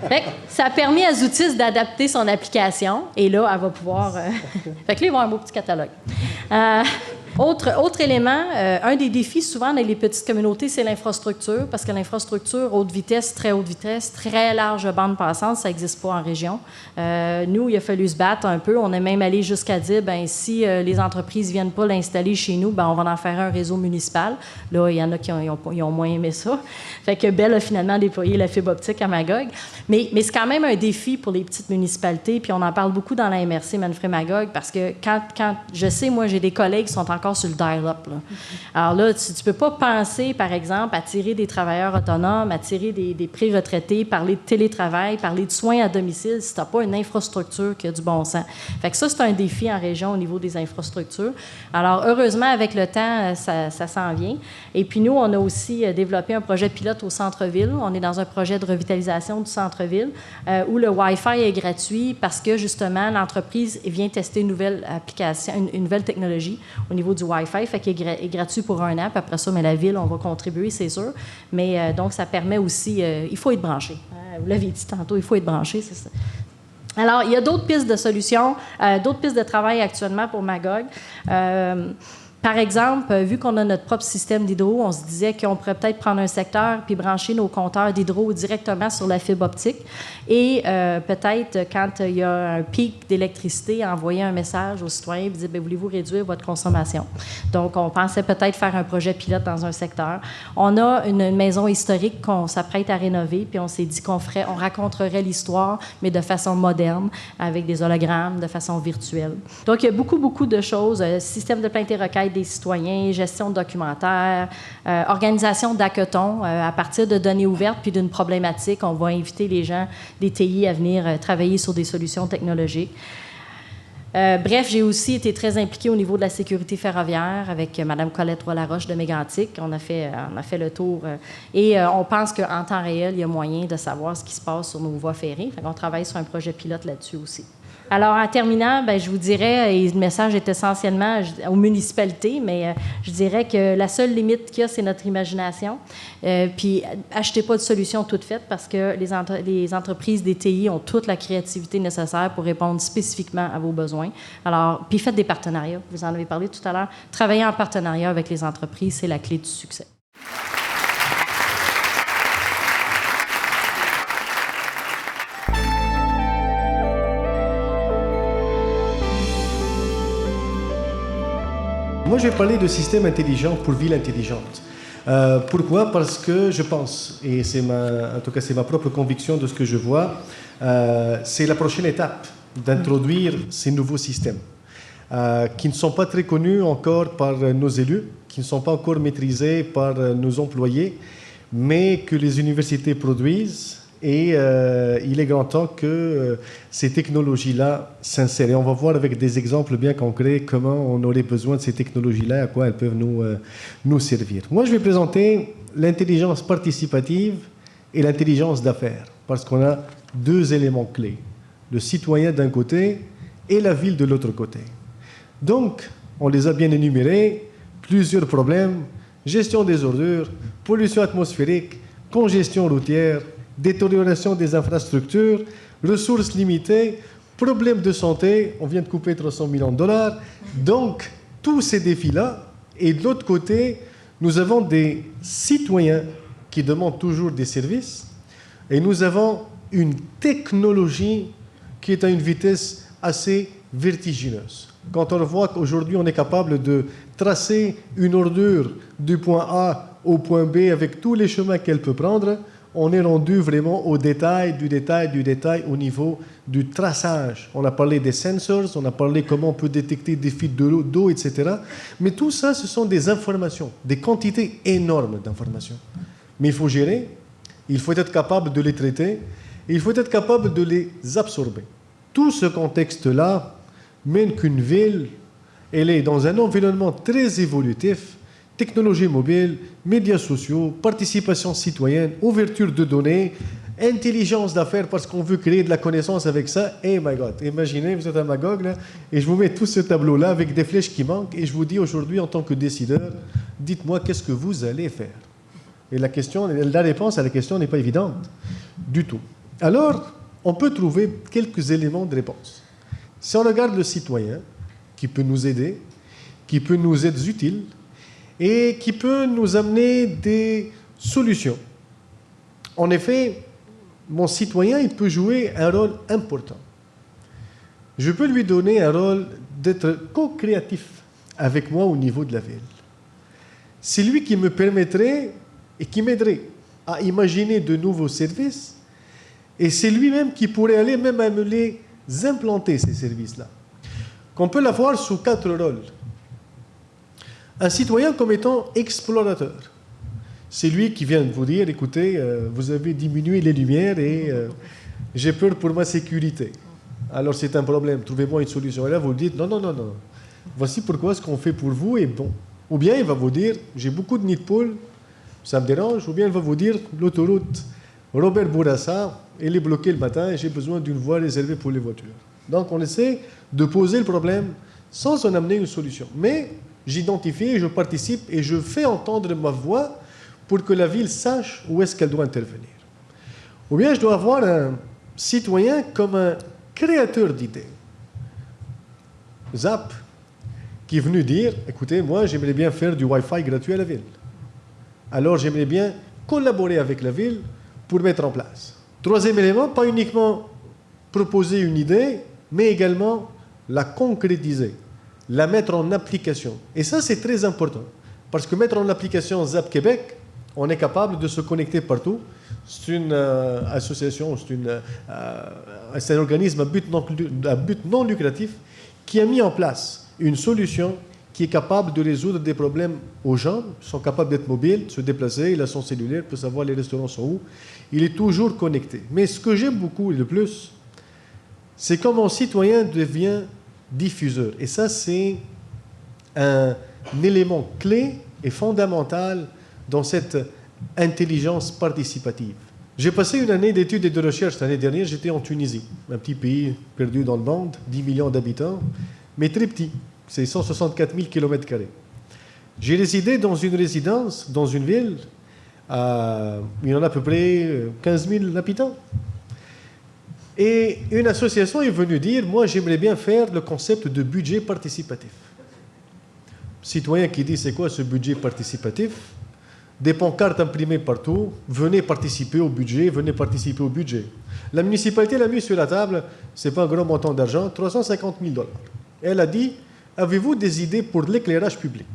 Fait que ça a permis à Zootis d'adapter son application, et là, elle va pouvoir... Fait que là, ils vont avoir un beau petit catalogue. Autre élément, un des défis souvent dans les petites communautés, c'est l'infrastructure, parce que l'infrastructure haute vitesse, très large bande passante, ça n'existe pas en région. Nous, il a fallu se battre un peu. On est même allé jusqu'à dire, bien, si les entreprises ne viennent pas l'installer chez nous, bien, on va en faire un réseau municipal. Là, il y en a qui ont moins aimé ça. Fait que Bell a finalement déployé la fibre optique à Magog. Mais c'est quand même un défi pour les petites municipalités, puis on en parle beaucoup dans la MRC Manfred-Magog, parce que quand je sais, moi, j'ai des collègues qui sont encore sur le dial-up. Là. Alors là, tu ne peux pas penser, par exemple, à attirer des travailleurs autonomes, attirer des pré-retraités, parler de télétravail, parler de soins à domicile si tu n'as pas une infrastructure qui a du bon sens. Fait que ça, c'est un défi en région au niveau des infrastructures. Alors, heureusement, avec le temps, ça s'en vient. Et puis, nous, on a aussi développé un projet pilote au centre-ville. On est dans un projet de revitalisation du centre-ville où le Wi-Fi est gratuit parce que, justement, l'entreprise vient tester une nouvelle application, une nouvelle technologie au niveau du Wi-Fi, fait qu'il est gratuit pour 1 an, puis après ça, mais la ville, on va contribuer, c'est sûr. Mais donc, ça permet aussi... il faut être branché. Vous l'avez dit tantôt, il faut être branché, c'est ça. Alors, il y a d'autres pistes de solutions, d'autres pistes de travail actuellement pour Magog. Par exemple, vu qu'on a notre propre système d'hydro, on se disait qu'on pourrait peut-être prendre un secteur puis brancher nos compteurs d'hydro directement sur la fibre optique et peut-être, quand il y a un pic d'électricité, envoyer un message aux citoyens et dire, voulez-vous réduire votre consommation? Donc, on pensait peut-être faire un projet pilote dans un secteur. On a une maison historique qu'on s'apprête à rénover, puis on s'est dit on raconterait l'histoire, mais de façon moderne, avec des hologrammes, de façon virtuelle. Donc, il y a beaucoup, beaucoup de choses. Système de plainte et requête des citoyens, gestion de documentaire, organisation d'hackathons à partir de données ouvertes puis d'une problématique. On va inviter les gens des TI à venir travailler sur des solutions technologiques. Bref, j'ai aussi été très impliquée au niveau de la sécurité ferroviaire avec Mme Colette Roy-Laroche de Mégantic. On a fait le tour et on pense qu'en temps réel, il y a moyen de savoir ce qui se passe sur nos voies ferrées. On travaille sur un projet pilote là-dessus aussi. Alors, en terminant, je vous dirais, et le message est essentiellement aux municipalités, mais je dirais que la seule limite qu'il y a, c'est notre imagination. Puis, achetez pas de solution toute faite parce que les entreprises des TI ont toute la créativité nécessaire pour répondre spécifiquement à vos besoins. Alors, puis faites des partenariats. Vous en avez parlé tout à l'heure. Travailler en partenariat avec les entreprises, c'est la clé du succès. Moi, je vais parler de système intelligent pour ville intelligente. Pourquoi? Parce que je pense, et en tout cas c'est ma propre conviction de ce que je vois, c'est la prochaine étape d'introduire ces nouveaux systèmes qui ne sont pas très connus encore par nos élus, qui ne sont pas encore maîtrisés par nos employés, mais que les universités produisent. Et il est grand temps que ces technologies-là s'insèrent. Et on va voir avec des exemples bien concrets comment on aurait besoin de ces technologies-là, à quoi elles peuvent nous servir. Moi, je vais présenter l'intelligence participative et l'intelligence d'affaires, parce qu'on a deux éléments clés. Le citoyen d'un côté et la ville de l'autre côté. Donc, on les a bien énumérés, plusieurs problèmes, gestion des ordures, pollution atmosphérique, congestion routière, détérioration des infrastructures, ressources limitées, problèmes de santé, on vient de couper 300 millions de dollars. Donc, tous ces défis-là, et de l'autre côté, nous avons des citoyens qui demandent toujours des services, et nous avons une technologie qui est à une vitesse assez vertigineuse. Quand on voit qu'aujourd'hui, on est capable de tracer une ordure du point A au point B avec tous les chemins qu'elle peut prendre, on est rendu vraiment au détail, du détail au niveau du traçage. On a parlé des sensors, on a parlé comment on peut détecter des fuites d'eau, etc. Mais tout ça, ce sont des informations, des quantités énormes d'informations. Mais il faut gérer, il faut être capable de les traiter, et il faut être capable de les absorber. Tout ce contexte-là mène qu'une ville, elle est dans un environnement très évolutif, technologie mobile, médias sociaux, participation citoyenne, ouverture de données, intelligence d'affaires parce qu'on veut créer de la connaissance avec ça. Et my God, imaginez, vous êtes à Magog là, et je vous mets tout ce tableau-là avec des flèches qui manquent et je vous dis aujourd'hui en tant que décideur, dites-moi qu'est-ce que vous allez faire. Et la réponse à la question n'est pas évidente du tout. Alors, on peut trouver quelques éléments de réponse. Si on regarde le citoyen, qui peut nous aider, qui peut nous être utile, et qui peut nous amener des solutions. En effet, mon citoyen, il peut jouer un rôle important. Je peux lui donner un rôle d'être co-créatif avec moi au niveau de la ville. C'est lui qui me permettrait et qui m'aiderait à imaginer de nouveaux services, et c'est lui-même qui pourrait aller même à me les implanter, ces services-là. Qu'on peut l'avoir sous 4 rôles. Un citoyen comme étant explorateur. C'est lui qui vient de vous dire, écoutez, vous avez diminué les lumières et j'ai peur pour ma sécurité. Alors c'est un problème, trouvez-moi une solution. Et là, vous dites, non. Voici pourquoi ce qu'on fait pour vous est bon. Ou bien il va vous dire, j'ai beaucoup de nids de poules, ça me dérange. Ou bien il va vous dire, l'autoroute Robert Bourassa, elle est bloquée le matin et j'ai besoin d'une voie réservée pour les voitures. Donc on essaie de poser le problème sans en amener une solution. Mais j'identifie, je participe et je fais entendre ma voix pour que la ville sache où est-ce qu'elle doit intervenir. Ou bien je dois avoir un citoyen comme un créateur d'idées. ZAP, qui est venu dire, écoutez, moi j'aimerais bien faire du Wi-Fi gratuit à la ville. Alors j'aimerais bien collaborer avec la ville pour mettre en place. Troisième élément, pas uniquement proposer une idée, mais également la concrétiser, la mettre en application. Et ça, c'est très important, parce que mettre en application ZAP Québec, on est capable de se connecter partout. C'est une association, c'est un organisme à but non lucratif qui a mis en place une solution qui est capable de résoudre des problèmes aux gens. Ils sont capables d'être mobiles, de se déplacer, il a son cellulaire, peut savoir les restaurants sont où. Il est toujours connecté. Mais ce que j'aime beaucoup et le plus, c'est comment un citoyen devient diffuseur. Et ça, c'est un élément clé et fondamental dans cette intelligence participative. J'ai passé une année d'études et de recherche l'année dernière. J'étais en Tunisie, un petit pays perdu dans le monde, 10 millions d'habitants, mais très petit. C'est 164 000 km². J'ai résidé dans une résidence, dans une ville, il y en a à peu près 15 000 habitants. Et une association est venue dire, moi j'aimerais bien faire le concept de budget participatif. Citoyen qui dit, c'est quoi ce budget participatif? Des pancartes imprimées partout, venez participer au budget, venez participer au budget. La municipalité l'a mis sur la table, ce n'est pas un grand montant d'argent, 350 000 $. Elle a dit, avez-vous des idées pour l'éclairage public?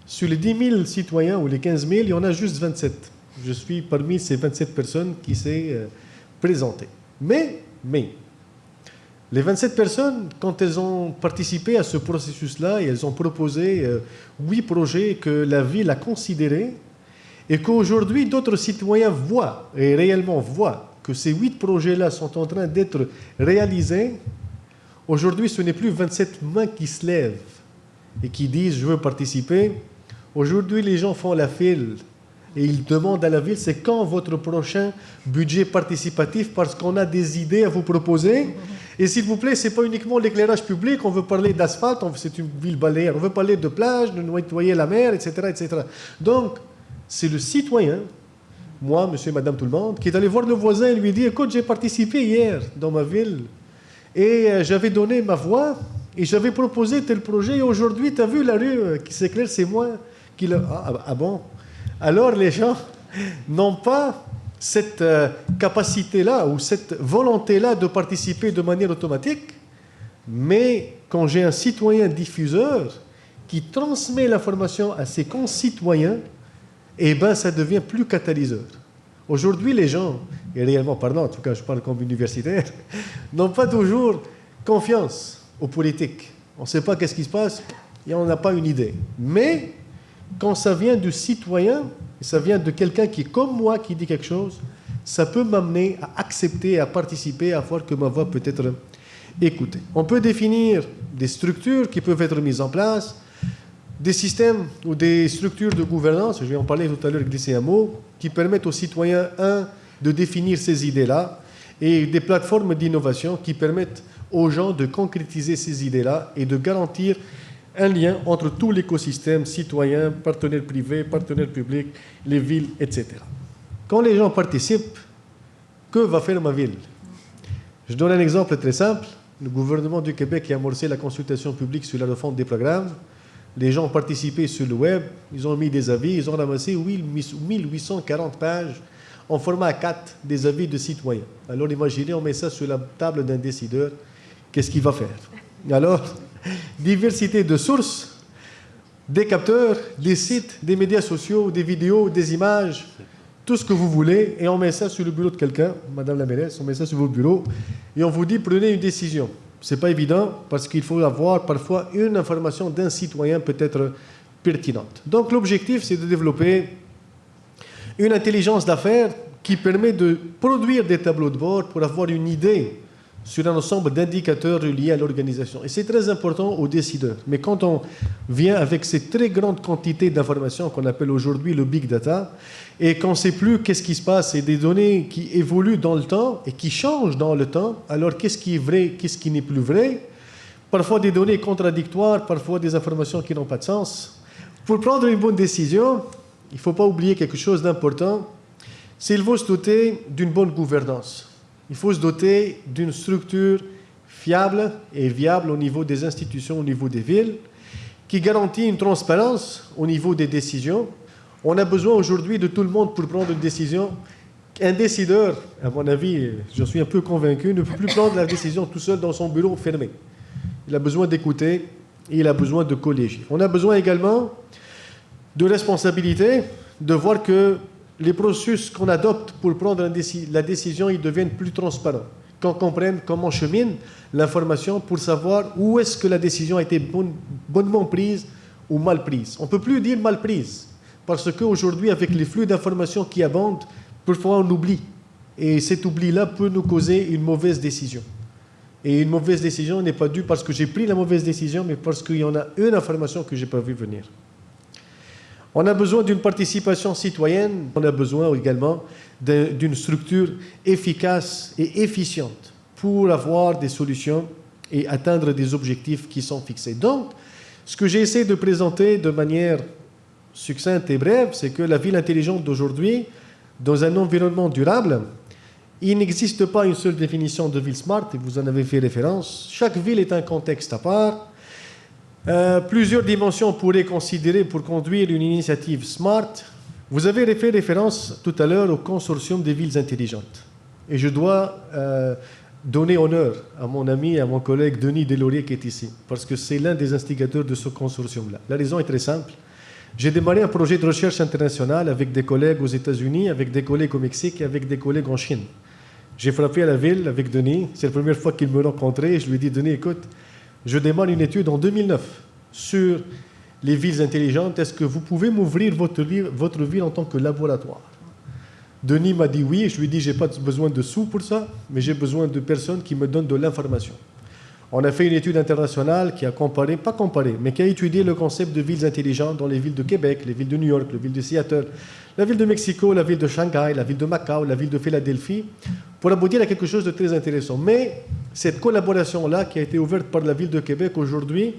Sur les 10 000 citoyens ou les 15 000, il y en a juste 27. Je suis parmi ces 27 personnes qui s'est présentées. Mais, les 27 personnes, quand elles ont participé à ce processus-là, et elles ont proposé 8 projets que la ville a considérés, et qu'aujourd'hui d'autres citoyens voient, et réellement voient, que ces 8 projets-là sont en train d'être réalisés, aujourd'hui ce n'est plus 27 mains qui se lèvent et qui disent « je veux participer ». Aujourd'hui les gens font la file et ils demandent à la ville, c'est quand votre prochain budget participatif, parce qu'on a des idées à vous proposer. Et s'il vous plaît, ce n'est pas uniquement l'éclairage public, on veut parler d'asphalte, c'est une ville balnéaire, on veut parler de plage, de nettoyer la mer, etc. etc. Donc, c'est le citoyen, moi, monsieur, madame, tout le monde, qui est allé voir le voisin et lui dit, écoute, j'ai participé hier dans ma ville et j'avais donné ma voix et j'avais proposé tel projet et aujourd'hui, tu as vu la rue qui s'éclaire, c'est moi qui l'a... Ah bon? Alors les gens n'ont pas cette capacité-là ou cette volonté-là de participer de manière automatique, mais quand j'ai un citoyen diffuseur qui transmet l'information à ses concitoyens, eh bien ça devient plus catalyseur. Aujourd'hui, les gens, et réellement parlant, en tout cas je parle comme universitaire, n'ont pas toujours confiance aux politiques. On ne sait pas qu'est-ce qui se passe et on n'a pas une idée. Mais quand ça vient du citoyen, et ça vient de quelqu'un qui est comme moi, qui dit quelque chose, ça peut m'amener à accepter, à participer, à voir que ma voix peut être écoutée. On peut définir des structures qui peuvent être mises en place, des systèmes ou des structures de gouvernance, je vais en parler tout à l'heure, glisser un mot, qui permettent aux citoyens, de définir ces idées-là, et des plateformes d'innovation qui permettent aux gens de concrétiser ces idées-là et de garantir un lien entre tout l'écosystème, citoyens, partenaires privés, partenaires publics, les villes, etc. Quand les gens participent, que va faire ma ville? Je donne un exemple très simple. Le gouvernement du Québec a amorcé la consultation publique sur la refonte des programmes. Les gens ont participé sur le web, ils ont mis des avis, ils ont ramassé 1840 pages en format A4 des avis de citoyens. Alors imaginez, on met ça sur la table d'un décideur, qu'est-ce qu'il va faire? Alors, diversité de sources, des capteurs, des sites, des médias sociaux, des vidéos, des images, tout ce que vous voulez, et on met ça sur le bureau de quelqu'un, Madame la mairesse, on met ça sur vos bureaux, et on vous dit prenez une décision. Ce n'est pas évident, parce qu'il faut avoir parfois une information d'un citoyen peut-être pertinente. Donc l'objectif, c'est de développer une intelligence d'affaires qui permet de produire des tableaux de bord pour avoir une idée sur un ensemble d'indicateurs reliés à l'organisation. Et c'est très important aux décideurs. Mais quand on vient avec ces très grandes quantités d'informations qu'on appelle aujourd'hui le big data, et qu'on ne sait plus qu'est-ce qui se passe, et des données qui évoluent dans le temps et qui changent dans le temps, alors qu'est-ce qui est vrai, qu'est-ce qui n'est plus vrai? Parfois des données contradictoires, parfois des informations qui n'ont pas de sens. Pour prendre une bonne décision, il ne faut pas oublier quelque chose d'important, c'est qu'il faut se doter d'une bonne gouvernance. Il faut se doter d'une structure fiable et viable au niveau des institutions, au niveau des villes, qui garantit une transparence au niveau des décisions. On a besoin aujourd'hui de tout le monde pour prendre une décision. Un décideur, à mon avis, je suis un peu convaincu, ne peut plus prendre la décision tout seul dans son bureau fermé. Il a besoin d'écouter et il a besoin de collégier. On a besoin également de responsabilité, de voir que les processus qu'on adopte pour prendre la décision, ils deviennent plus transparents. Qu'on comprenne comment chemine l'information pour savoir où est-ce que la décision a été bonnement prise ou mal prise. On ne peut plus dire mal prise, parce qu'aujourd'hui, avec les flux d'informations qui abondent, parfois on oublie. Et cet oubli-là peut nous causer une mauvaise décision. Et une mauvaise décision n'est pas due parce que j'ai pris la mauvaise décision, mais parce qu'il y en a une information que je n'ai pas vue venir. On a besoin d'une participation citoyenne, on a besoin également d'une structure efficace et efficiente pour avoir des solutions et atteindre des objectifs qui sont fixés. Donc, ce que j'ai essayé de présenter de manière succincte et brève, c'est que la ville intelligente d'aujourd'hui, dans un environnement durable, il n'existe pas une seule définition de ville smart, et vous en avez fait référence. Chaque ville est un contexte à part. Plusieurs dimensions pourraient considérer pour conduire une initiative smart. Vous avez fait référence tout à l'heure au consortium des villes intelligentes. Et je dois donner honneur à mon ami et à mon collègue Denis Deslauriers qui est ici, parce que c'est l'un des instigateurs de ce consortium-là. La raison est très simple. J'ai démarré un projet de recherche internationale avec des collègues aux États-Unis, avec des collègues au Mexique et avec des collègues en Chine. J'ai frappé à la ville avec Denis. C'est la première fois qu'il me rencontrait. Je lui ai dit, Denis, écoute, je démarre une étude en 2009 sur les villes intelligentes. Est-ce que vous pouvez m'ouvrir votre ville en tant que laboratoire? Denis m'a dit oui. Je lui ai dit, je n'ai pas besoin de sous pour ça, mais j'ai besoin de personnes qui me donnent de l'information. On a fait une étude internationale qui a mais qui a étudié le concept de villes intelligentes dans les villes de Québec, les villes de New York, les villes de Seattle, la ville de Mexico, la ville de Shanghai, la ville de Macao, la ville de Philadelphie, pour aboutir à quelque chose de très intéressant. Mais cette collaboration-là, qui a été ouverte par la ville de Québec aujourd'hui,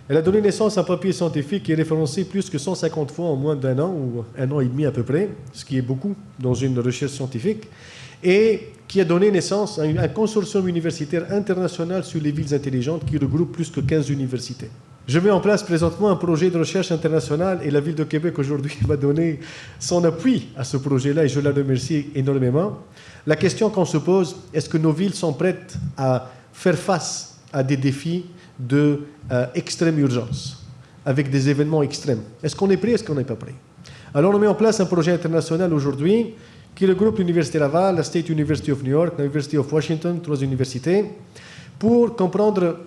elle a donné naissance à un papier scientifique qui est référencé plus que 150 fois en moins d'un an, ou un an et demi à peu près, ce qui est beaucoup dans une recherche scientifique, et qui a donné naissance à un consortium universitaire international sur les villes intelligentes qui regroupe plus que 15 universités. Je mets en place présentement un projet de recherche internationale et la ville de Québec aujourd'hui m'a donné son appui à ce projet-là et je la remercie énormément. La question qu'on se pose, est-ce que nos villes sont prêtes à faire face à des défis d'extrême urgence, avec des événements extrêmes? Est-ce qu'on est prêt, est-ce qu'on n'est pas prêt? Alors on met en place un projet international aujourd'hui qui regroupe l'Université Laval, la State University of New York, l'University of Washington, 3 universités, pour comprendre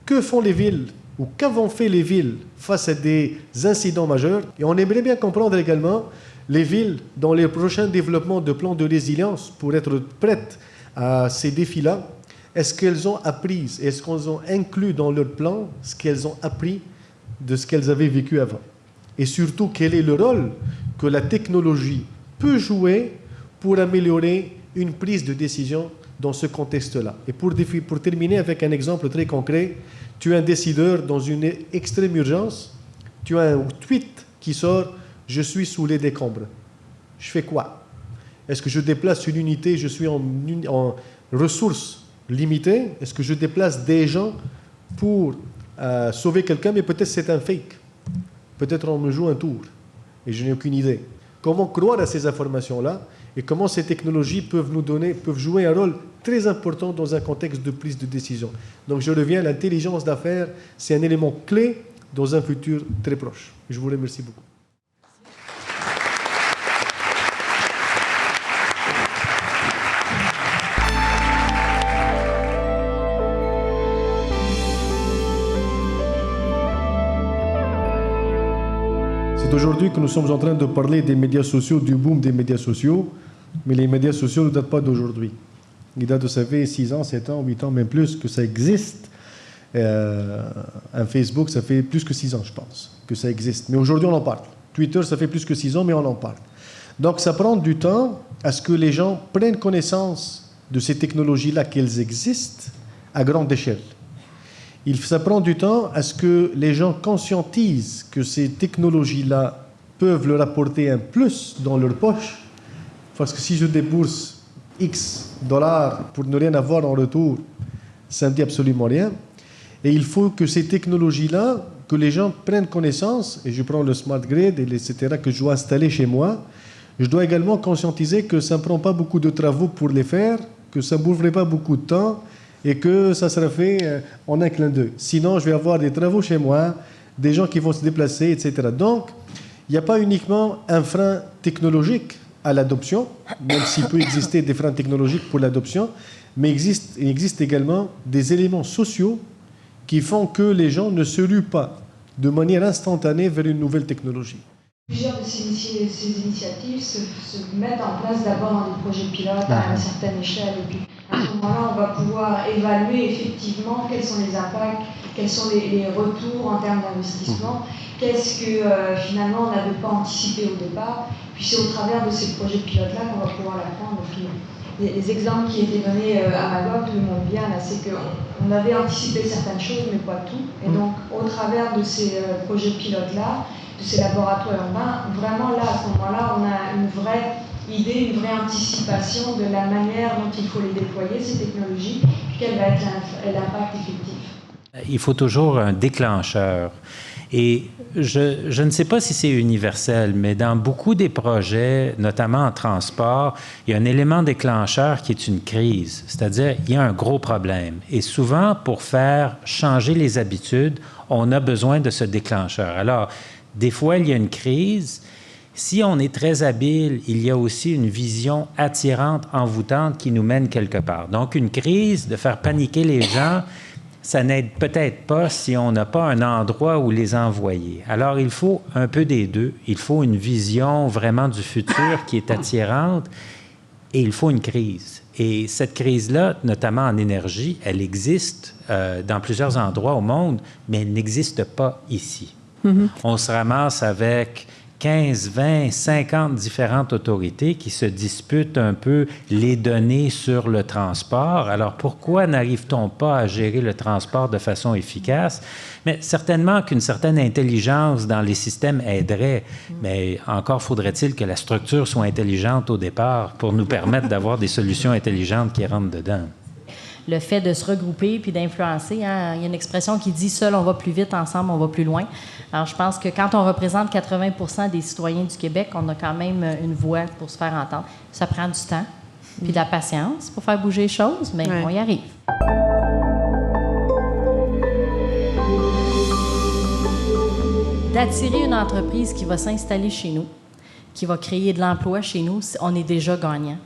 que font les villes ou qu'avont fait les villes face à des incidents majeurs. Et on aimerait bien comprendre également les villes dans les prochains développements de plans de résilience pour être prêtes à ces défis-là. Est-ce qu'elles ont appris, est-ce qu'elles ont inclus dans leur plan ce qu'elles ont appris de ce qu'elles avaient vécu avant? Et surtout, quel est le rôle que la technologie peut jouer pour améliorer une prise de décision dans ce contexte-là. Et pour terminer avec un exemple très concret, tu es un décideur dans une extrême urgence, tu as un tweet qui sort « Je suis sous les décombres ». Je fais quoi? Est-ce que je déplace une unité, je suis en ressources limitées? Est-ce que je déplace des gens pour sauver quelqu'un? Mais peut-être c'est un fake. Peut-être on me joue un tour et je n'ai aucune idée. Comment croire à ces informations-là et comment ces technologies peuvent jouer un rôle très important dans un contexte de prise de décision. Donc je reviens, l'intelligence d'affaires, c'est un élément clé dans un futur très proche. Je vous remercie beaucoup. C'est aujourd'hui que nous sommes en train de parler des médias sociaux, du boom des médias sociaux, mais les médias sociaux ne datent pas d'aujourd'hui. Ils datent de, ça fait 6 ans, 7 ans, 8 ans, même plus que ça existe. Un Facebook, ça fait plus que 6 ans, je pense, que ça existe. Mais aujourd'hui, on en parle. Twitter, ça fait plus que 6 ans, mais on en parle. Donc, ça prend du temps à ce que les gens prennent connaissance de ces technologies-là, qu'elles existent à grande échelle. Ça prend du temps à ce que les gens conscientisent que ces technologies-là peuvent leur apporter un plus dans leur poche. Parce que si je débourse X dollars pour ne rien avoir en retour, ça ne me dit absolument rien. Et il faut que ces technologies-là, que les gens prennent connaissance, et je prends le smart grid, etc., que je dois installer chez moi, je dois également conscientiser que ça ne prend pas beaucoup de travaux pour les faire, que ça ne m'ouvrait pas beaucoup de temps, et que ça sera fait en un clin d'œil. Sinon, je vais avoir des travaux chez moi, des gens qui vont se déplacer, etc. Donc, il n'y a pas uniquement un frein technologique à l'adoption, même s'il peut exister des freins technologiques pour l'adoption, mais il existe également des éléments sociaux qui font que les gens ne se ruent pas de manière instantanée vers une nouvelle technologie. Plusieurs de ces initiatives se mettent en place d'abord dans des projets pilotes à une certaine échelle. Et puis, à ce moment-là, on va pouvoir évaluer effectivement quels sont les impacts, quels sont les retours en termes d'investissement, qu'est-ce que finalement on n'avait pas anticipé au départ. Puis c'est au travers de ces projets pilotes-là qu'on va pouvoir l'apprendre. Les exemples qui étaient donnés à Magog, tout le monde bien, là, c'est qu'on avait anticipé certaines choses, mais pas tout. Et donc, au travers de ces projets pilotes-là, de ces laboratoires urbains, vraiment là, à ce moment-là, on a une vraie idée, une vraie anticipation de la manière dont il faut les déployer, ces technologies, puis quel va être l'impact effectif. Il faut toujours un déclencheur. Et je ne sais pas si c'est universel, mais dans beaucoup des projets, notamment en transport, il y a un élément déclencheur qui est une crise. C'est-à-dire, il y a un gros problème. Et souvent, pour faire changer les habitudes, on a besoin de ce déclencheur. Alors, des fois, il y a une crise. Si on est très habile, il y a aussi une vision attirante, envoûtante qui nous mène quelque part. Donc, une crise, de faire paniquer les gens, ça n'aide peut-être pas si on n'a pas un endroit où les envoyer. Alors, il faut un peu des deux. Il faut une vision vraiment du futur qui est attirante et il faut une crise. Et cette crise-là, notamment en énergie, elle existe dans plusieurs endroits au monde, mais elle n'existe pas ici. On se ramasse avec 15, 20, 50 différentes autorités qui se disputent un peu les données sur le transport. Alors, pourquoi n'arrive-t-on pas à gérer le transport de façon efficace? Mais certainement qu'une certaine intelligence dans les systèmes aiderait, mais encore faudrait-il que la structure soit intelligente au départ pour nous permettre d'avoir des solutions intelligentes qui rentrent dedans. Le fait de se regrouper puis d'influencer. Hein? Il y a une expression qui dit « seul, on va plus vite, ensemble, on va plus loin ». Alors, je pense que quand on représente 80 des citoyens du Québec, on a quand même une voix pour se faire entendre. Ça prend du temps puis de la patience pour faire bouger les choses, mais on y arrive. D'attirer une entreprise qui va s'installer chez nous, qui va créer de l'emploi chez nous, on est déjà gagnant.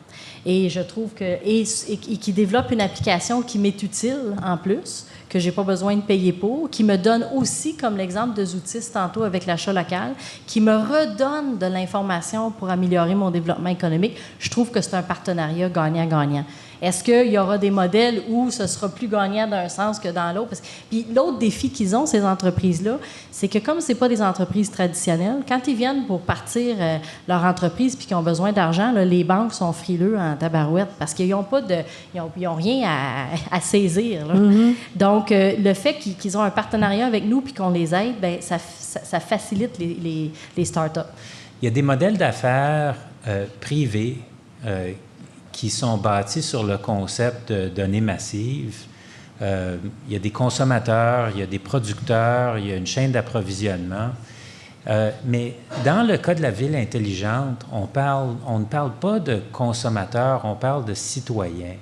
Et je trouve que... Et qui développe une application qui m'est utile en plus, que je n'ai pas besoin de payer pour, qui me donne aussi, comme l'exemple de Zoutis tantôt avec l'achat local, qui me redonne de l'information pour améliorer mon développement économique. Je trouve que c'est un partenariat gagnant-gagnant. Est-ce qu'il y aura des modèles où ce sera plus gagnant d'un sens que dans l'autre? Puis l'autre défi qu'ils ont, ces entreprises-là, c'est que comme ce n'est pas des entreprises traditionnelles, quand ils viennent pour partir leur entreprise puis qu'ils ont besoin d'argent, là, les banques sont frileux en tabarouette parce qu'ils n'ont pas de... Ils ont rien à saisir. Là. Donc, le fait qu'ils ont un partenariat avec nous puis qu'on les aide, bien, ça facilite les startups. Il y a des modèles d'affaires privés qui sont bâtis sur le concept de données massives. Il y a des consommateurs, il y a des producteurs, il y a une chaîne d'approvisionnement. Mais dans le cas de la ville intelligente, on ne parle pas de consommateurs, on parle de citoyens.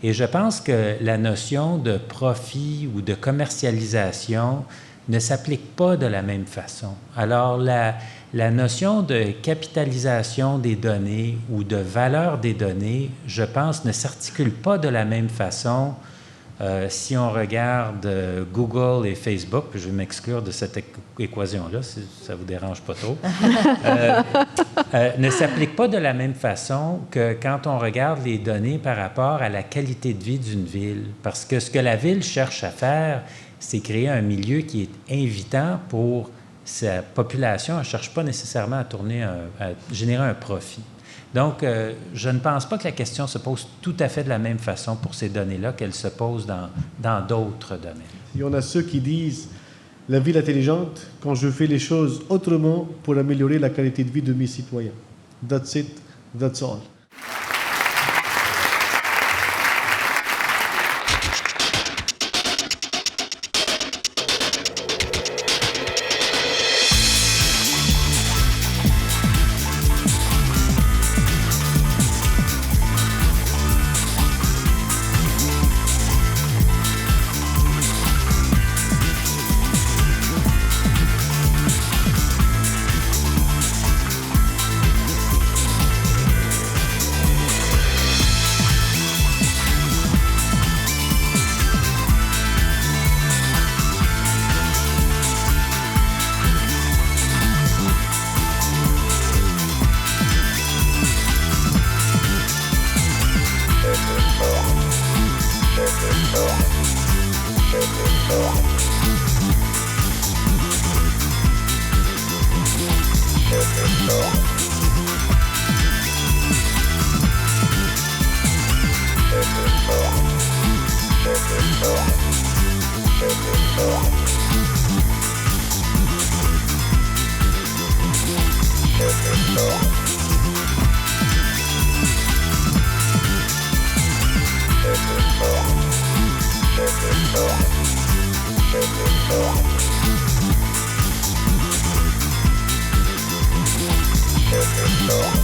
Et je pense que la notion de profit ou de commercialisation ne s'applique pas de la même façon. Alors, la notion de capitalisation des données ou de valeur des données, je pense, ne s'articule pas de la même façon si on regarde Google et Facebook, puis je vais m'exclure de cette équation-là, si ça ne vous dérange pas trop, ne s'applique pas de la même façon que quand on regarde les données par rapport à la qualité de vie d'une ville. Parce que ce que la ville cherche à faire, c'est créer un milieu qui est invitant pour sa population. Elle ne cherche pas nécessairement à générer un profit. Donc, je ne pense pas que la question se pose tout à fait de la même façon pour ces données-là qu'elle se pose dans d'autres domaines. Il y en a ceux qui disent la ville intelligente quand je fais les choses autrement pour améliorer la qualité de vie de mes citoyens. That's it, that's all. Chef